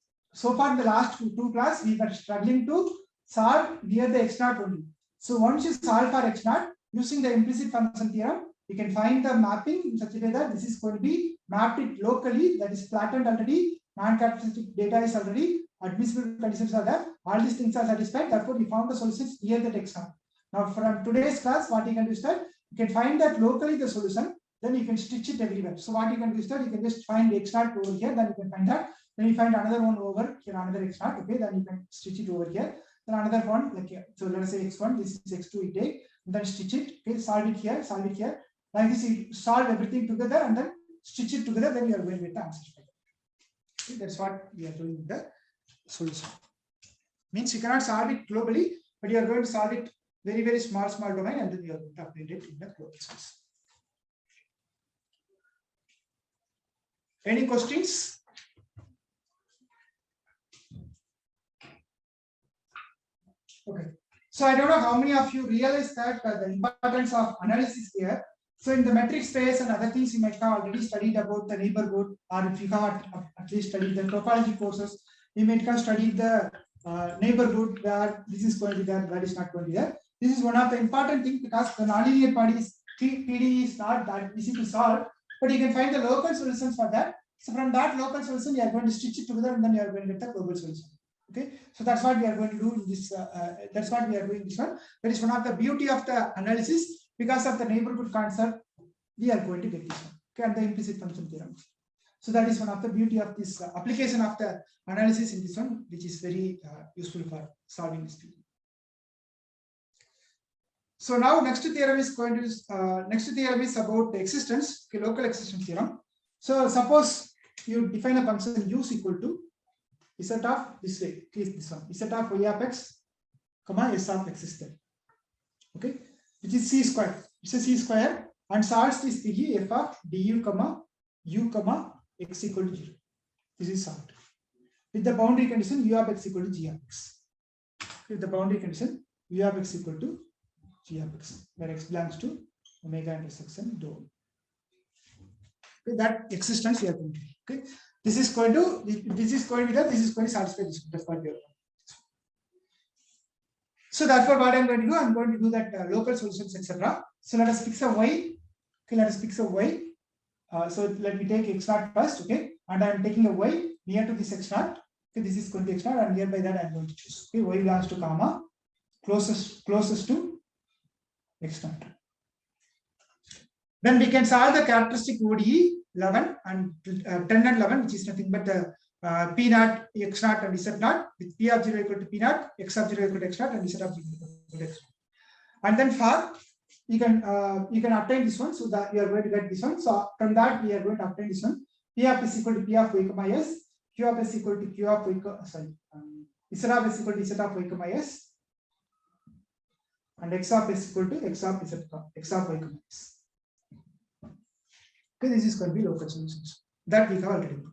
far in the last two class we were struggling to solve near the x naught only. So once you solve for x naught using the implicit function theorem, you can find the mapping in such a way that this is going to be mapped it locally. That is flattened already. Non-characteristic data is already. Admissible conditions are there. All these things are satisfied. Therefore, we found the solutions near the x naught. Now, from today's class, what you can do is that you can find that locally the solution. Then you can stitch it everywhere. So what you can do is that you can just find x naught over here. Then you can find that. Then you find another one over here, another x naught. Okay. Then you can stitch it over here. Then another one like here. So let us say x1. This is x2. We take. Then stitch it. Okay. Solve it here. Solve it here. Like this, you solve everything together and then stitch it together. Then you are going with the answer. Okay. That's what we are doing with the solution. Means you cannot solve it globally, but you are going to solve it very, very small domain, and then you are going to update it in the global space. Any questions? Okay. So I don't know how many of you realize that the importance of analysis here. So in the metric space and other things, you might have already studied about the neighborhood, or if you have at least studied the topology courses, you might have studied the neighborhood where this is going to be there, that is not going to be there. This is one of the important things because the nonlinear PD is not that easy to solve, but you can find the local solutions for that. So from that local solution, you are going to stitch it together and then you are going to get the global solution. Okay, so that's what we are going to do in this. That's what we are doing this one. That is one of the beauty of the analysis. Because of the neighborhood concept, we are going to get this one. Okay, and the implicit function theorem. So that is one of the beauty of this application of the analysis in this one, which is very useful for solving this problem. So now next theorem is going to next theorem is about the existence, okay, local existence theorem. So suppose you define a function u is equal to z of this way, okay, this one, z of y of x, comma s of x is there, okay, which is c square. It's a c square and solves this thingy f of du comma u comma x equal to 0. This is solved with the boundary condition u of x equal to g of x. With the boundary condition u of x equal to g of x, where x belongs to omega intersection dou. Okay, that existence we are going to. Okay, this is going to this is going to satisfy this. That's what we are doing. So therefore, what I'm going to do, I'm going to do that local solutions, etc. So let us fix a y. Okay, let us fix a y. So let me take x naught first. Okay, and I'm taking a y near to this x naught. Okay, this is going to be x naught, and nearby that I'm going to choose. Okay, y belongs to comma closest to x naught. Then we can solve the characteristic ODE 11 and 10 and 11, which is nothing but the P naught, X naught, and Z naught, with P of 0 equal to P naught, X of 0 equal to X naught, and Z of 0 equal to X naught. And then for you can obtain this one, so that you are going to get this one. So from that we are going to obtain this one. P of s equal to P of y comma s, Q of s equal to Q of y, Z of s equal to Z of y comma s, and X of s equal to X of z, X of y comma s. Okay, this is going to be local solutions that we have already put.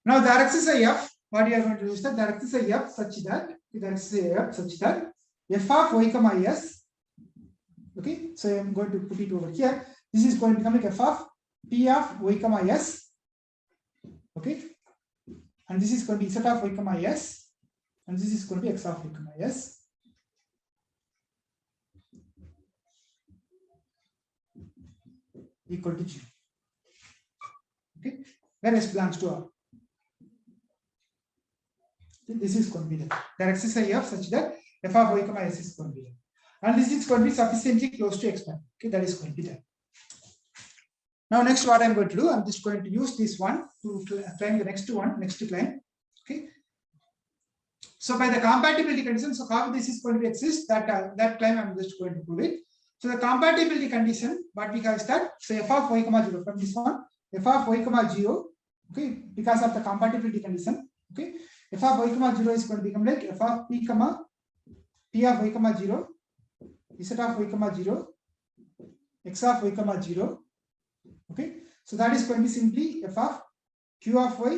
Now the axis f, what we are going to do is that the axis f such that f of y comma s. Okay, so I am going to put it over here. This is going to become like f of p of y comma s. Okay, and this is going to be z of y comma s, and this is going to be x of y comma s. Equal to 0. Okay, where s belongs to R. This is going to be the axis f such that f of y comma s is going to be there. And this is going to be sufficiently close to x prime. Okay, that is going to be there. Now, next, what I'm going to do, I'm just going to use this one to claim the next claim. Okay. So, by the compatibility condition, so how this is going to exist, that claim I'm just going to prove it. So, the compatibility condition, what we have is that, so f of y comma 0 from this one, f of y comma 0, okay, because of the compatibility condition, okay, f of y comma 0 is going to become like f of p comma p of y comma 0, z of y comma 0, x of y comma 0. Okay, so that is going to be simply f of q of y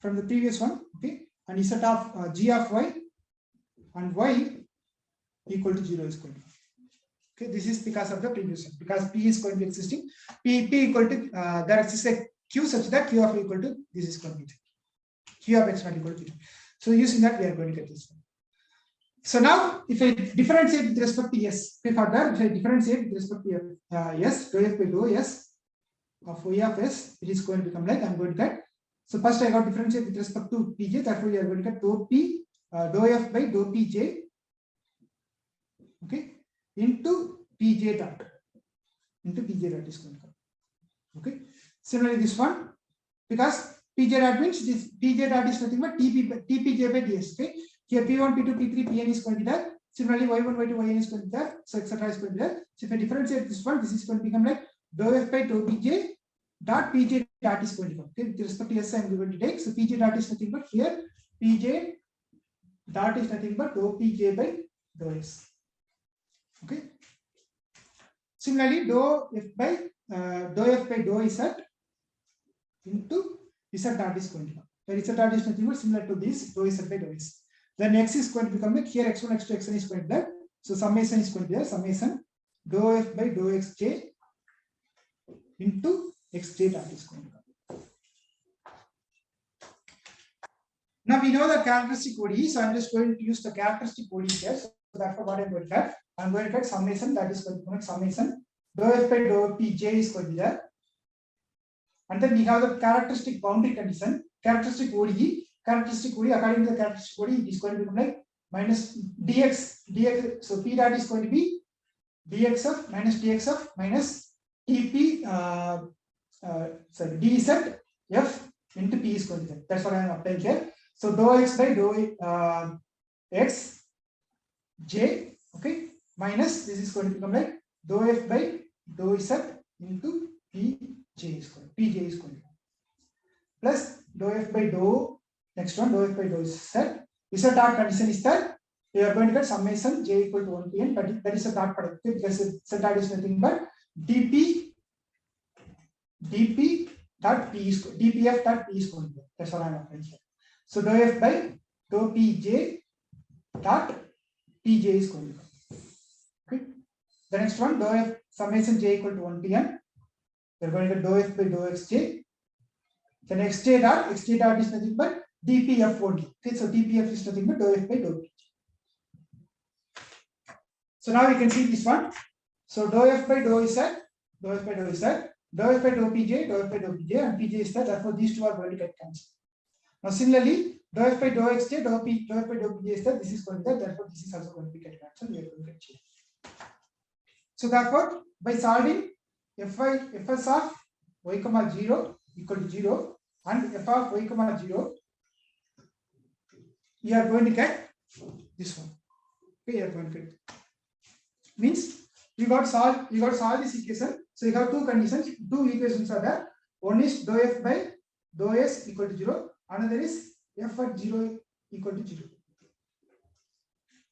from the previous one. Okay, and z of g of y and y equal to 0 is going to be. Okay, this is because of the previous one, because p is going to be existing. P equal to there exists a q such that q of y equal to this is going to be q of x not equal to 0. So using that we are going to get this one. So now, if I differentiate with respect to s, okay, further, if I differentiate with respect to s, dou f by dou s of y of s, it is going to become like I'm going to get. So first I got differentiate with respect to pj, therefore we are going to get dou p, dou f by dou pj, okay, into pj dot, is going to come. Okay. Similarly, this one, because pj dot means this pj dot is nothing but tpj by ds. Okay. Here P1, P2, P3, Pn is going to be there. Similarly, Y1, Y2, Yn is going to be there. So etc. is going to be there. So if I differentiate this one, this is going to become like dou f by dou pj dot pj dot is going to come. Okay, with respect to s, I am going to take. So pj dot is nothing but here pj dot is nothing but dou pj by dou s. Okay. Similarly, dou f by dou z into z dot is going to come. Where z dot is nothing but similar to this dou z by dou s. Then x is going to become like here x1, x2, xn is going to be there. So summation is going to be there. Summation dou f by dou xj into xj dot is going to come. Now we know the characteristic ODE, so I'm just going to use the characteristic ODE here. So therefore, what I'm going to get, I'm going to get summation, that is going to become like summation dou f by dou pj is going to be there. And then we have the characteristic boundary condition, characteristic ODE. Characteristic ODE, according to the characteristic ODE, it is going to become like minus dx. So p dot is going to be dx of minus tp dz f into p is going to be. That's what I am applying here. So dou x by dou x j, okay, minus this is going to become like dou f by dou z into pj is going to plus dou f by dou, next one dou f by dou z. Z dot condition is that we are going to get summation j equal to 1 to n, but that is a dot product because z dot is nothing but dp dot p is dpf dot p is going to be. That's what I'm applying here. So dou f by dou pj dot pj is going to be. Okay. The next one dou f summation j equal to 1 to n. We're going to get dou f by dou xj. Then xj dot is nothing but dpf only. Okay, so dpf is nothing but dou f by dou pj. So now we can see this one. So dou f by dou z, dou f by dou z, dou f by dou pj, dou f by dou pj, and pj is that. Therefore, these two are going to get cancelled. Now similarly, dou f by dou xj, dou f by dou pj is that. This is going to that. Therefore, this is also going to be get cancelled. We are going to get change. So therefore, by solving fs of y comma 0 equal to 0 and f of y comma 0, we are going to get this one. Okay, we are going to get means we got solve this equation. So you have two conditions, two equations are there. One is dou f by dou s equal to 0, another is f at 0 equal to 0.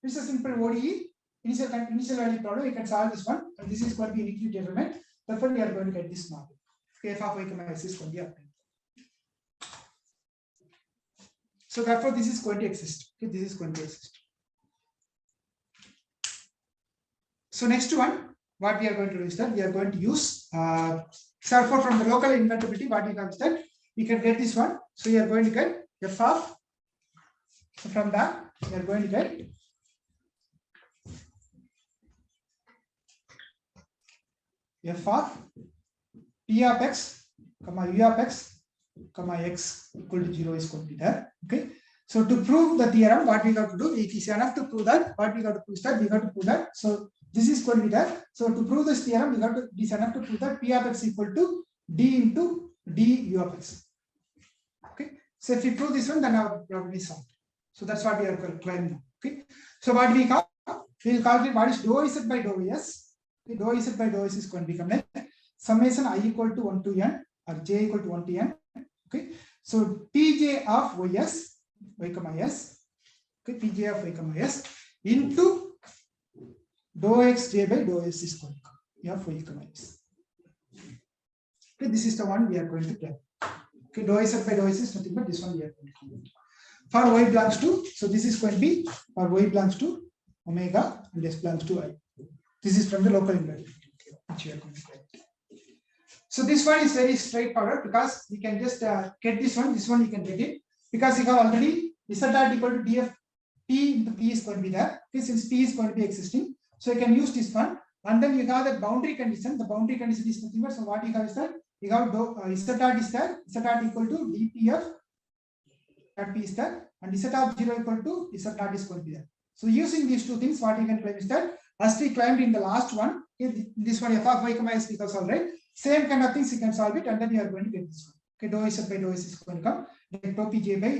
This is a simple ODE initial value problem. We can solve this one, and this is going to be uniquely determined. Therefore, we are going to get this mark. Okay, f of y comma s is going to be obtained. So therefore, this is going to exist. Okay, this is going to exist. So next one, what we are going to do is that we are going to use therefore from the local invertibility, what we have is that we can get this one. So we are going to get f of, so from that we are going to get f of p of x comma u of x comma x equal to 0 is going to be there. Okay. So to prove the theorem, what we have to do, it is enough to prove that. What we have to prove is that we have to prove that. So this is going to be there. So to prove this theorem, we have to, it is enough to prove that p of x equal to d into d u of x. Okay. So if we prove this one, then our problem is solved. So that's what we are claiming. Okay. So what we have, we will calculate what is dou z by dou s. Okay. Dou z by dou s is going to become like summation I equal to 1 to n or j equal to 1 to n. Okay. So pj of ys, y comma s, okay, pj of y comma s into dou xj by dou s is going to come f y comma s. Okay, this is the one we are going to get. Okay, dou z by dou s is nothing but this one we are going to get. For y belongs to, so this is going to be for y belongs to omega and s belongs to I. This is from the local invariability, which we are going to get. So this one is very straightforward because we can just get this one you can get it because you have already z dot equal to df p into p is going to be there. Okay, since p is going to be existing, so you can use this one, and then you have the boundary condition. The boundary condition is nothing but, so what you have is that you have z dot is there, z dot equal to dpf dot p is there, and z of 0 equal to z dot is going to be there. So using these two things, what you can claim is that as we claimed in the last one, this one f of y comma s because all right. Same kind of things you can solve it, and then you are going to get this one. Okay, dou z by dou s is going to come like dou pj by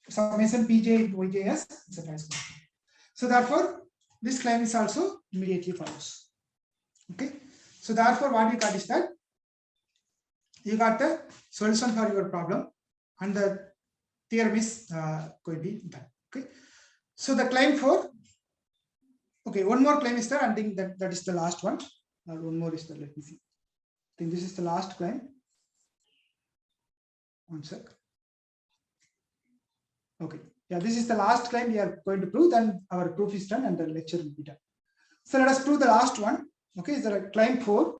summation pj into yjs, etc. So therefore, this claim is also immediately follows. Okay, so therefore, what we got is that you got the solution for your problem, and the theorem is going to be done. Okay, so the claim for, okay, one more claim is there. I think that is the last one. One more is there. Let me see. I think this is the last claim. One sec. Okay. Yeah, this is the last claim we are going to prove. Then our proof is done and the lecture will be done. So let us prove the last one. Okay, is there a claim 4?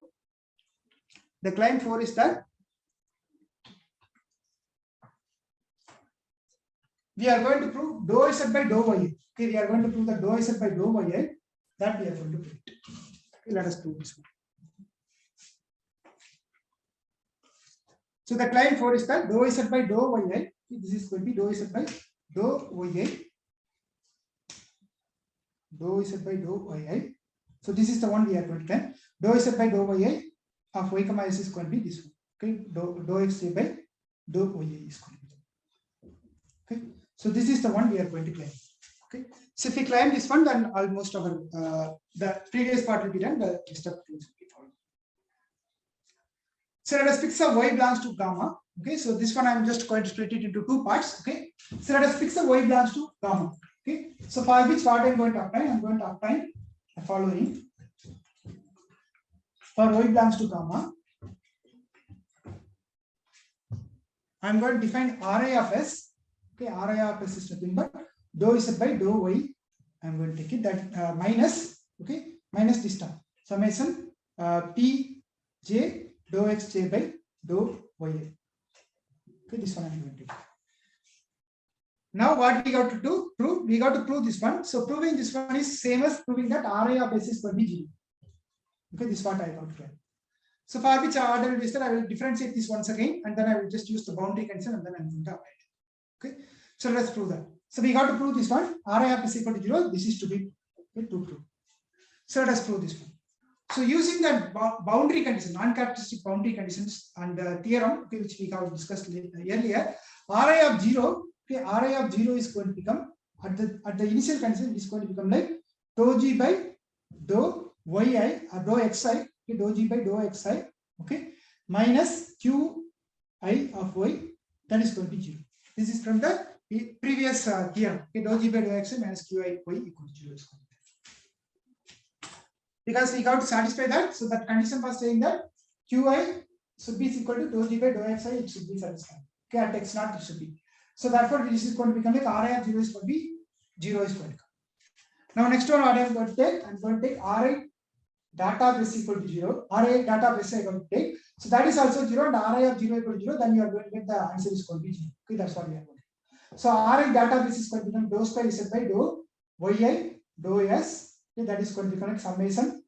The claim 4 is that we are going to prove dou z by dou y. Okay, we are going to prove that dou z by dou y, that we are going to prove it. Okay, let us prove this one. So the claim 4 is that dou z by dou yi, this is going to be dou z by dou yi, dou z by dou yi. So this is the one we are going to claim. Dou z by dou yi of y comma s is going to be this one. Okay, dou xj by dou yi is going to be. Okay, so this is the one we are going to claim. Okay. So if we climb this one, then almost our the previous part will be done. The step will be followed. So let us fix a y belongs to gamma. Okay. So this one I'm just going to split it into two parts. Okay. So let us fix the y belongs to gamma. Okay. So for which what I'm going to apply? I'm going to apply the following. For y belongs to gamma, I'm going to define Ri of s. Okay, Ri of s is nothing but dou z by dou y. I'm going to take it that minus, okay, minus this term. Summation p j dou x j by dou y. Okay, this one I'm going to do. Now what we got to do? Prove. We got to prove this one. So proving this one is same as proving that Ri of s is going to be 0. Okay, this is what I got to get. So for which order will be that I will differentiate this once again, and then I will just use the boundary condition, and then I'm going to apply it. Okay, so let's prove that. So we got to prove this one. Ri of is equal to 0. This is to be to prove. So let us prove this one. So using that boundary condition, non-characteristic boundary conditions and the theorem, okay, which we have discussed earlier, Ri of 0, okay, Ri of 0 is going to become at the initial condition, it is going to become like dou g by dou yi or dou xi. Okay, dou g by dou xi, okay, minus qi of y, that is going to be 0. This is from the previous theorem. Okay, dou g by dou xi minus qi y equal to 0 is going to be. Because we got to satisfy that, so that condition was saying that qi should be equal to dou g by dou xi, it should be satisfied. Okay, at x naught it should be. So therefore this is going to become like Ri of 0 is going to be 0 is going to come. Now next one what I am going to take, I am going to take Ri data of s equal to 0, Ri data of s I am going to take. So that is also 0 and Ri of 0 equal to 0, then you are going to get the answer is going to be 0. Okay, that's what we are going to do. So Ri data of s is going to become dou square z by dou yi dou s. Okay, that is going to become like summation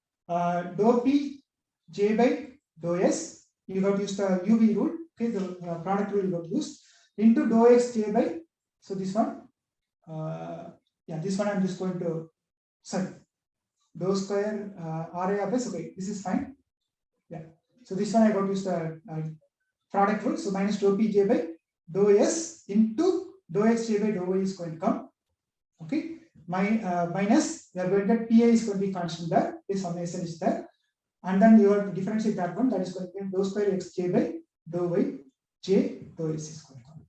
dou p j by dou s. You got to use the UV rule. Okay, the product rule you got to use into dou x j by. So this one, yeah, this one I'm just going to sorry. Dou square Ri of s, okay, this is fine. Yeah. So this one I got to use the product rule. So minus dou p j by dou s into dou x j by dou y is going to come. Okay. Minus, we are going to get pi is going to be constant there. This summation is there. And then you have to differentiate that one. That is going to be dou square x j by dou y j dou s is going to come.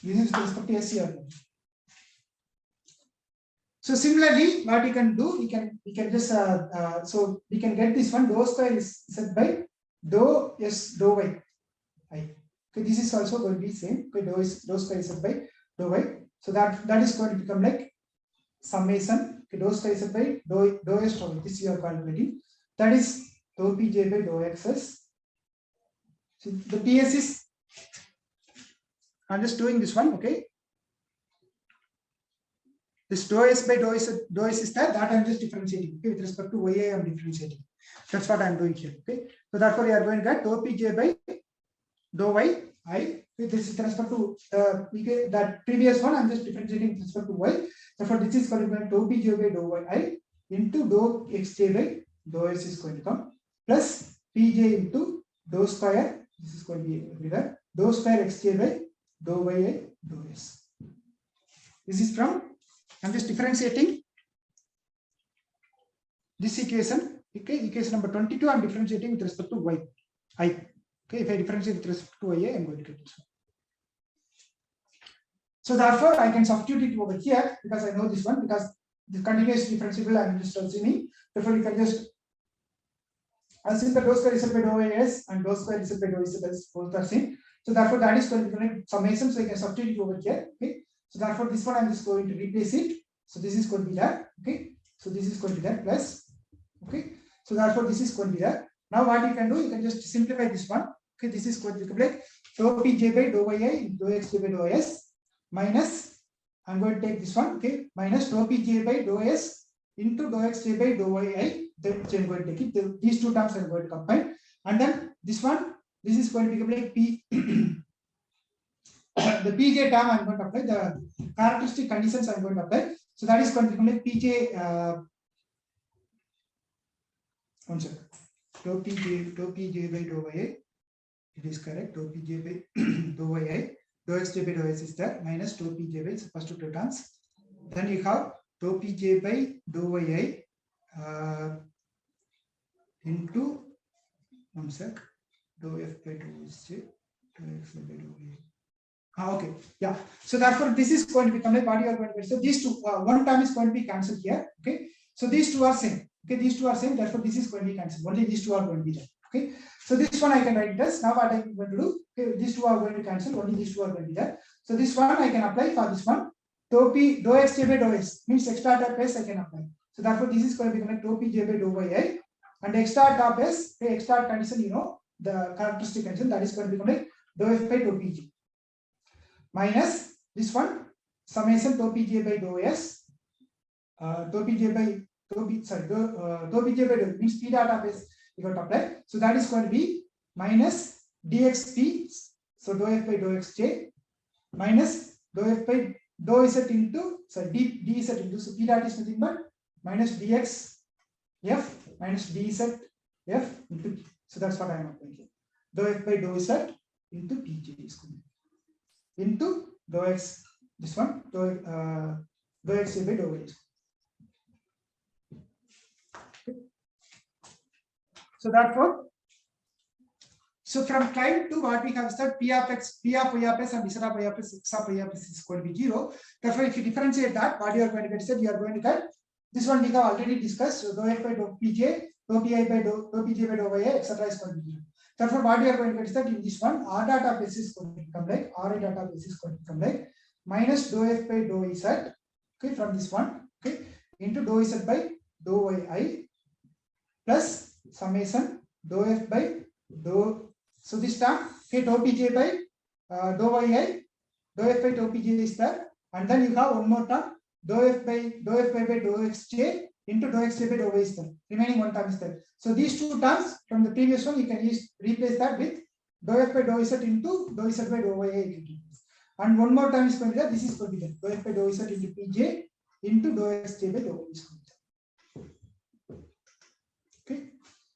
This is with respect to s here. So similarly, what we can do, we can just so we can get this one dou square is set by dou s dou y. Okay, this is also going to be same. Okay, dou square is set by dou y. So that is going to become like summation. Okay, dou square is set by dou s dou y. This you are calculating. That is dou p j by dou xs. So the ps is, I'm just doing this one. Okay. This dou s by dou s is there, that I'm just differentiating. Okay, with respect to yi, I'm differentiating. That's what I'm doing here. Okay, so therefore we are going to get dou p j by dou y I. This is with respect to that previous one. I'm just differentiating with respect to y. Therefore, this is going to be dou p j by dou y I into dou x j by dou s is going to come plus p j into dou square. This is going to be everywhere. Dou square x j by dou y I dou s. This is from. I'm just differentiating this equation. Okay, equation number 22. I'm differentiating with respect to y. I. Okay, if I differentiate with respect to y, I'm going to get this one. So therefore, I can substitute it over here because I know this one, because the continuous differentiable I'm just assuming. Therefore, you can just assume the dou square is by dou s and dou square is by dou s both are same. So therefore, that is going to be summation. So I can substitute it over here. Okay. So therefore, this one I'm just going to replace it. So this is going to be there. Okay. So this is going to be there plus. Okay. So therefore, this is going to be there. Now what you can do, you can just simplify this one. Okay. This is going to be like dou p j by dou yi dou x j by dou s minus, I'm going to take this one. Okay. Minus dou p j by dou s into dou x j by dou yi. Then I'm going to take it. These two terms I'm going to combine. And then this one, this is going to become like p. The pj term I'm going to apply, the characteristic conditions I'm going to apply. So that is going to become like pj. One second. Dou pj by dou yi. It is correct. Dou pj by dou yi. Dou x j by dou s is there. Minus dou pj by first two terms. Then you have dou pj by dou yi into one sec dou f by dou sj dou x by dou y. Okay, yeah. So therefore, this is going to become like what you are going to get. So these two, one term is going to be cancelled here. Okay, so these two are same. Okay, these two are same. Therefore, this is going to be cancelled. Only these two are going to be there. Okay, so this one I can write it as. Now what I am going to do? Okay, these two are going to cancel. Only these two are going to be there. So this one I can apply for this one. Dou p dou x j by dou s means x dot of s I can apply. So therefore, this is going to become like dou p j by dou yi, and x dot of s, the x dot condition, you know, the characteristic condition, that is going to become like dou f by dou pj. Minus this one summation dou pj by dou s, dou pj by dou pj by dou means p dot of s you got to apply. So that is going to be minus dxp, so dou f by dou xj minus dou f by dou z into dz into, so p dot is nothing but minus dx f minus dz f into p. So that's what I am applying here. Dou f by dou z into pj is going to be into dou x, this one dou x by dou y. Okay. So therefore, so from client to what we have is that p of x, p of y of s and z of y of s, x of y of s is going to be 0. Therefore, if you differentiate that, what you are going to get is that you are going to get this one we have already discussed. So dou f by dou pj, dou pi by dou pj by dou y, etc. is going to be 0. Therefore, what you are going to get is that in this one, r dot of s is going to become like, r dot of s is going to become like minus dou f by dou z, okay, from this one, okay, into dou z by dou yi plus summation dou f by dou, so this term, okay, dou pj by dou yi, dou f by dou pj is there, and then you have one more term, dou f by dou xj into dou xj by dou y is there. Remaining one term is there. So these two terms from the previous one, you can replace that with dou f by dou z into dou z by dou y. And one more term is going to be there. This is going to be there. Dou f by dou z into pj into dou xj by dou y is going to be there. Okay.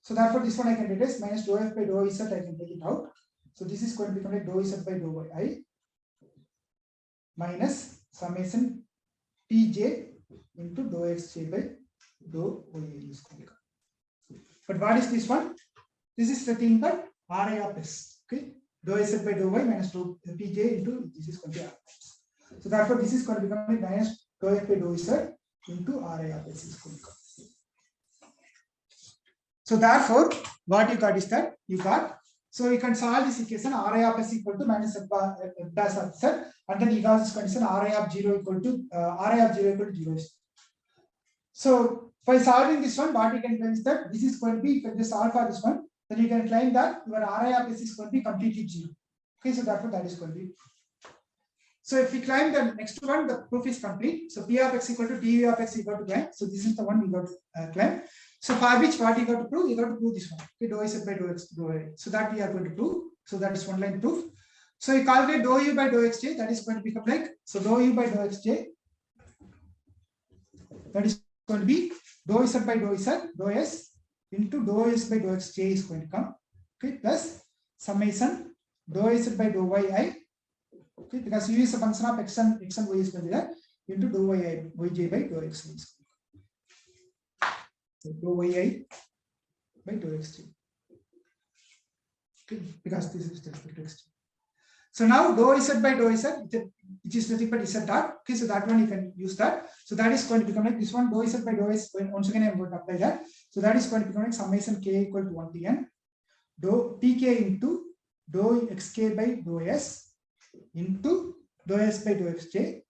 So therefore, this one I can write as minus dou f by dou z. I can take it out. So this is going to become like dou z by dou y minus summation pj into dou xj by dou y is going to become. But what is this one? This is the thing that Ri of s. Okay, dou z by dou y minus dou pj into this is going to be R. So therefore, this is going to become like minus dou f by dou z into Ri of s is going to come. So therefore, what you got is that you got. So you can solve this equation Ri of s equal to minus f dash of z, and then you got this condition Ri of 0 equal to 0. So by solving this one, what you can claim is that this is going to be, if you just solve for this one, then you can claim that your Ri of s is going to be completely 0. Okay, so therefore that is going to be. So if we claim the next one, the proof is complete. So p of x equal to dv of x equal to claim. So this is the one we got to claim. So for which what you got to prove? You got to prove this one. Okay, dou z by dou x dou y. So that we are going to prove. So that is one line proof. So you calculate dou u by dou xj. That is going to become like, so dou u by dou xj. That is going to be dou z by dou z dou s into dou s by dou xj is going to come. Okay, plus summation dou z by dou yi. Okay, because u is a function of x and y is going to be there into dou yj by dou xj. So dou yi by dou xj. Okay, because this is just the text. So now dou z by dou z, which is nothing but z dot. Okay, so that one you can use that. So that is going to become like this one, dou z by dou s. Once again, I am going to apply that. So that is going to become like summation k equal to 1 to n dou pk into dou xk by dou s into dou s by dou xj.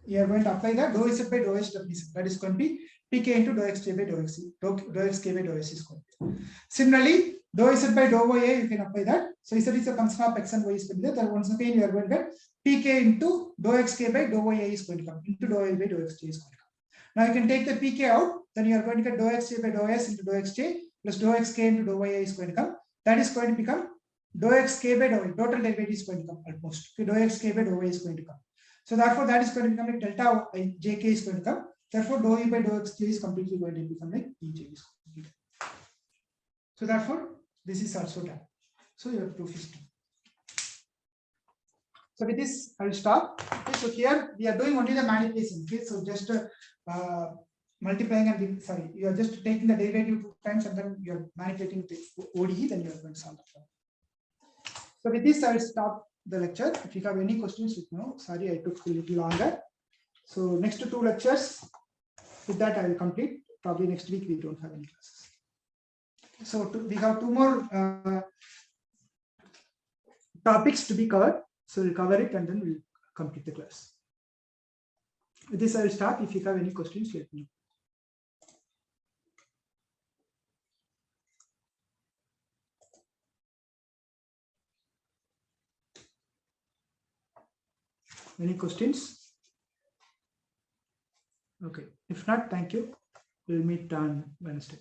You are going to apply that dou z by dou s w. That is going to be pk into dou xj by dou x, dou xk by dou s is going to be. Similarly, dou z by dou y, you can apply that. So z is a function of x and y is going to be there. Then once again, you are going to get pk into dou xk by dou y is going to come into dou y by dou xj is going to come. Now you can take the pk out. Then you are going to get dou xj by dou s into dou xj plus dou xk into dou y is going to come. That is going to become dou xk by dou y. Total derivative is going to come almost. Okay, dou xk by dou y is going to come. So therefore, that is going to become like delta jk is going to come. Therefore, dou u by dou xj is completely going to become like dj is going to be. So therefore, this is also done. So your proof is done. So with this, I will stop. Okay, so here we are doing only the manipulation. Okay, so just multiplying and sorry, you are just taking the derivative 2 times and then you are manipulating the ODE, then you are going to solve the problem. So with this, I will stop the lecture. If you have any questions, let me know. Sorry, I took a little longer. So next 2 lectures, with that I will complete. Probably next week we don't have any classes. So we have 2 more topics to be covered. So we'll cover it and then we'll complete the class. With this, I will start. If you have any questions, let me know. Any questions? Okay. If not, thank you. We'll meet on Wednesday.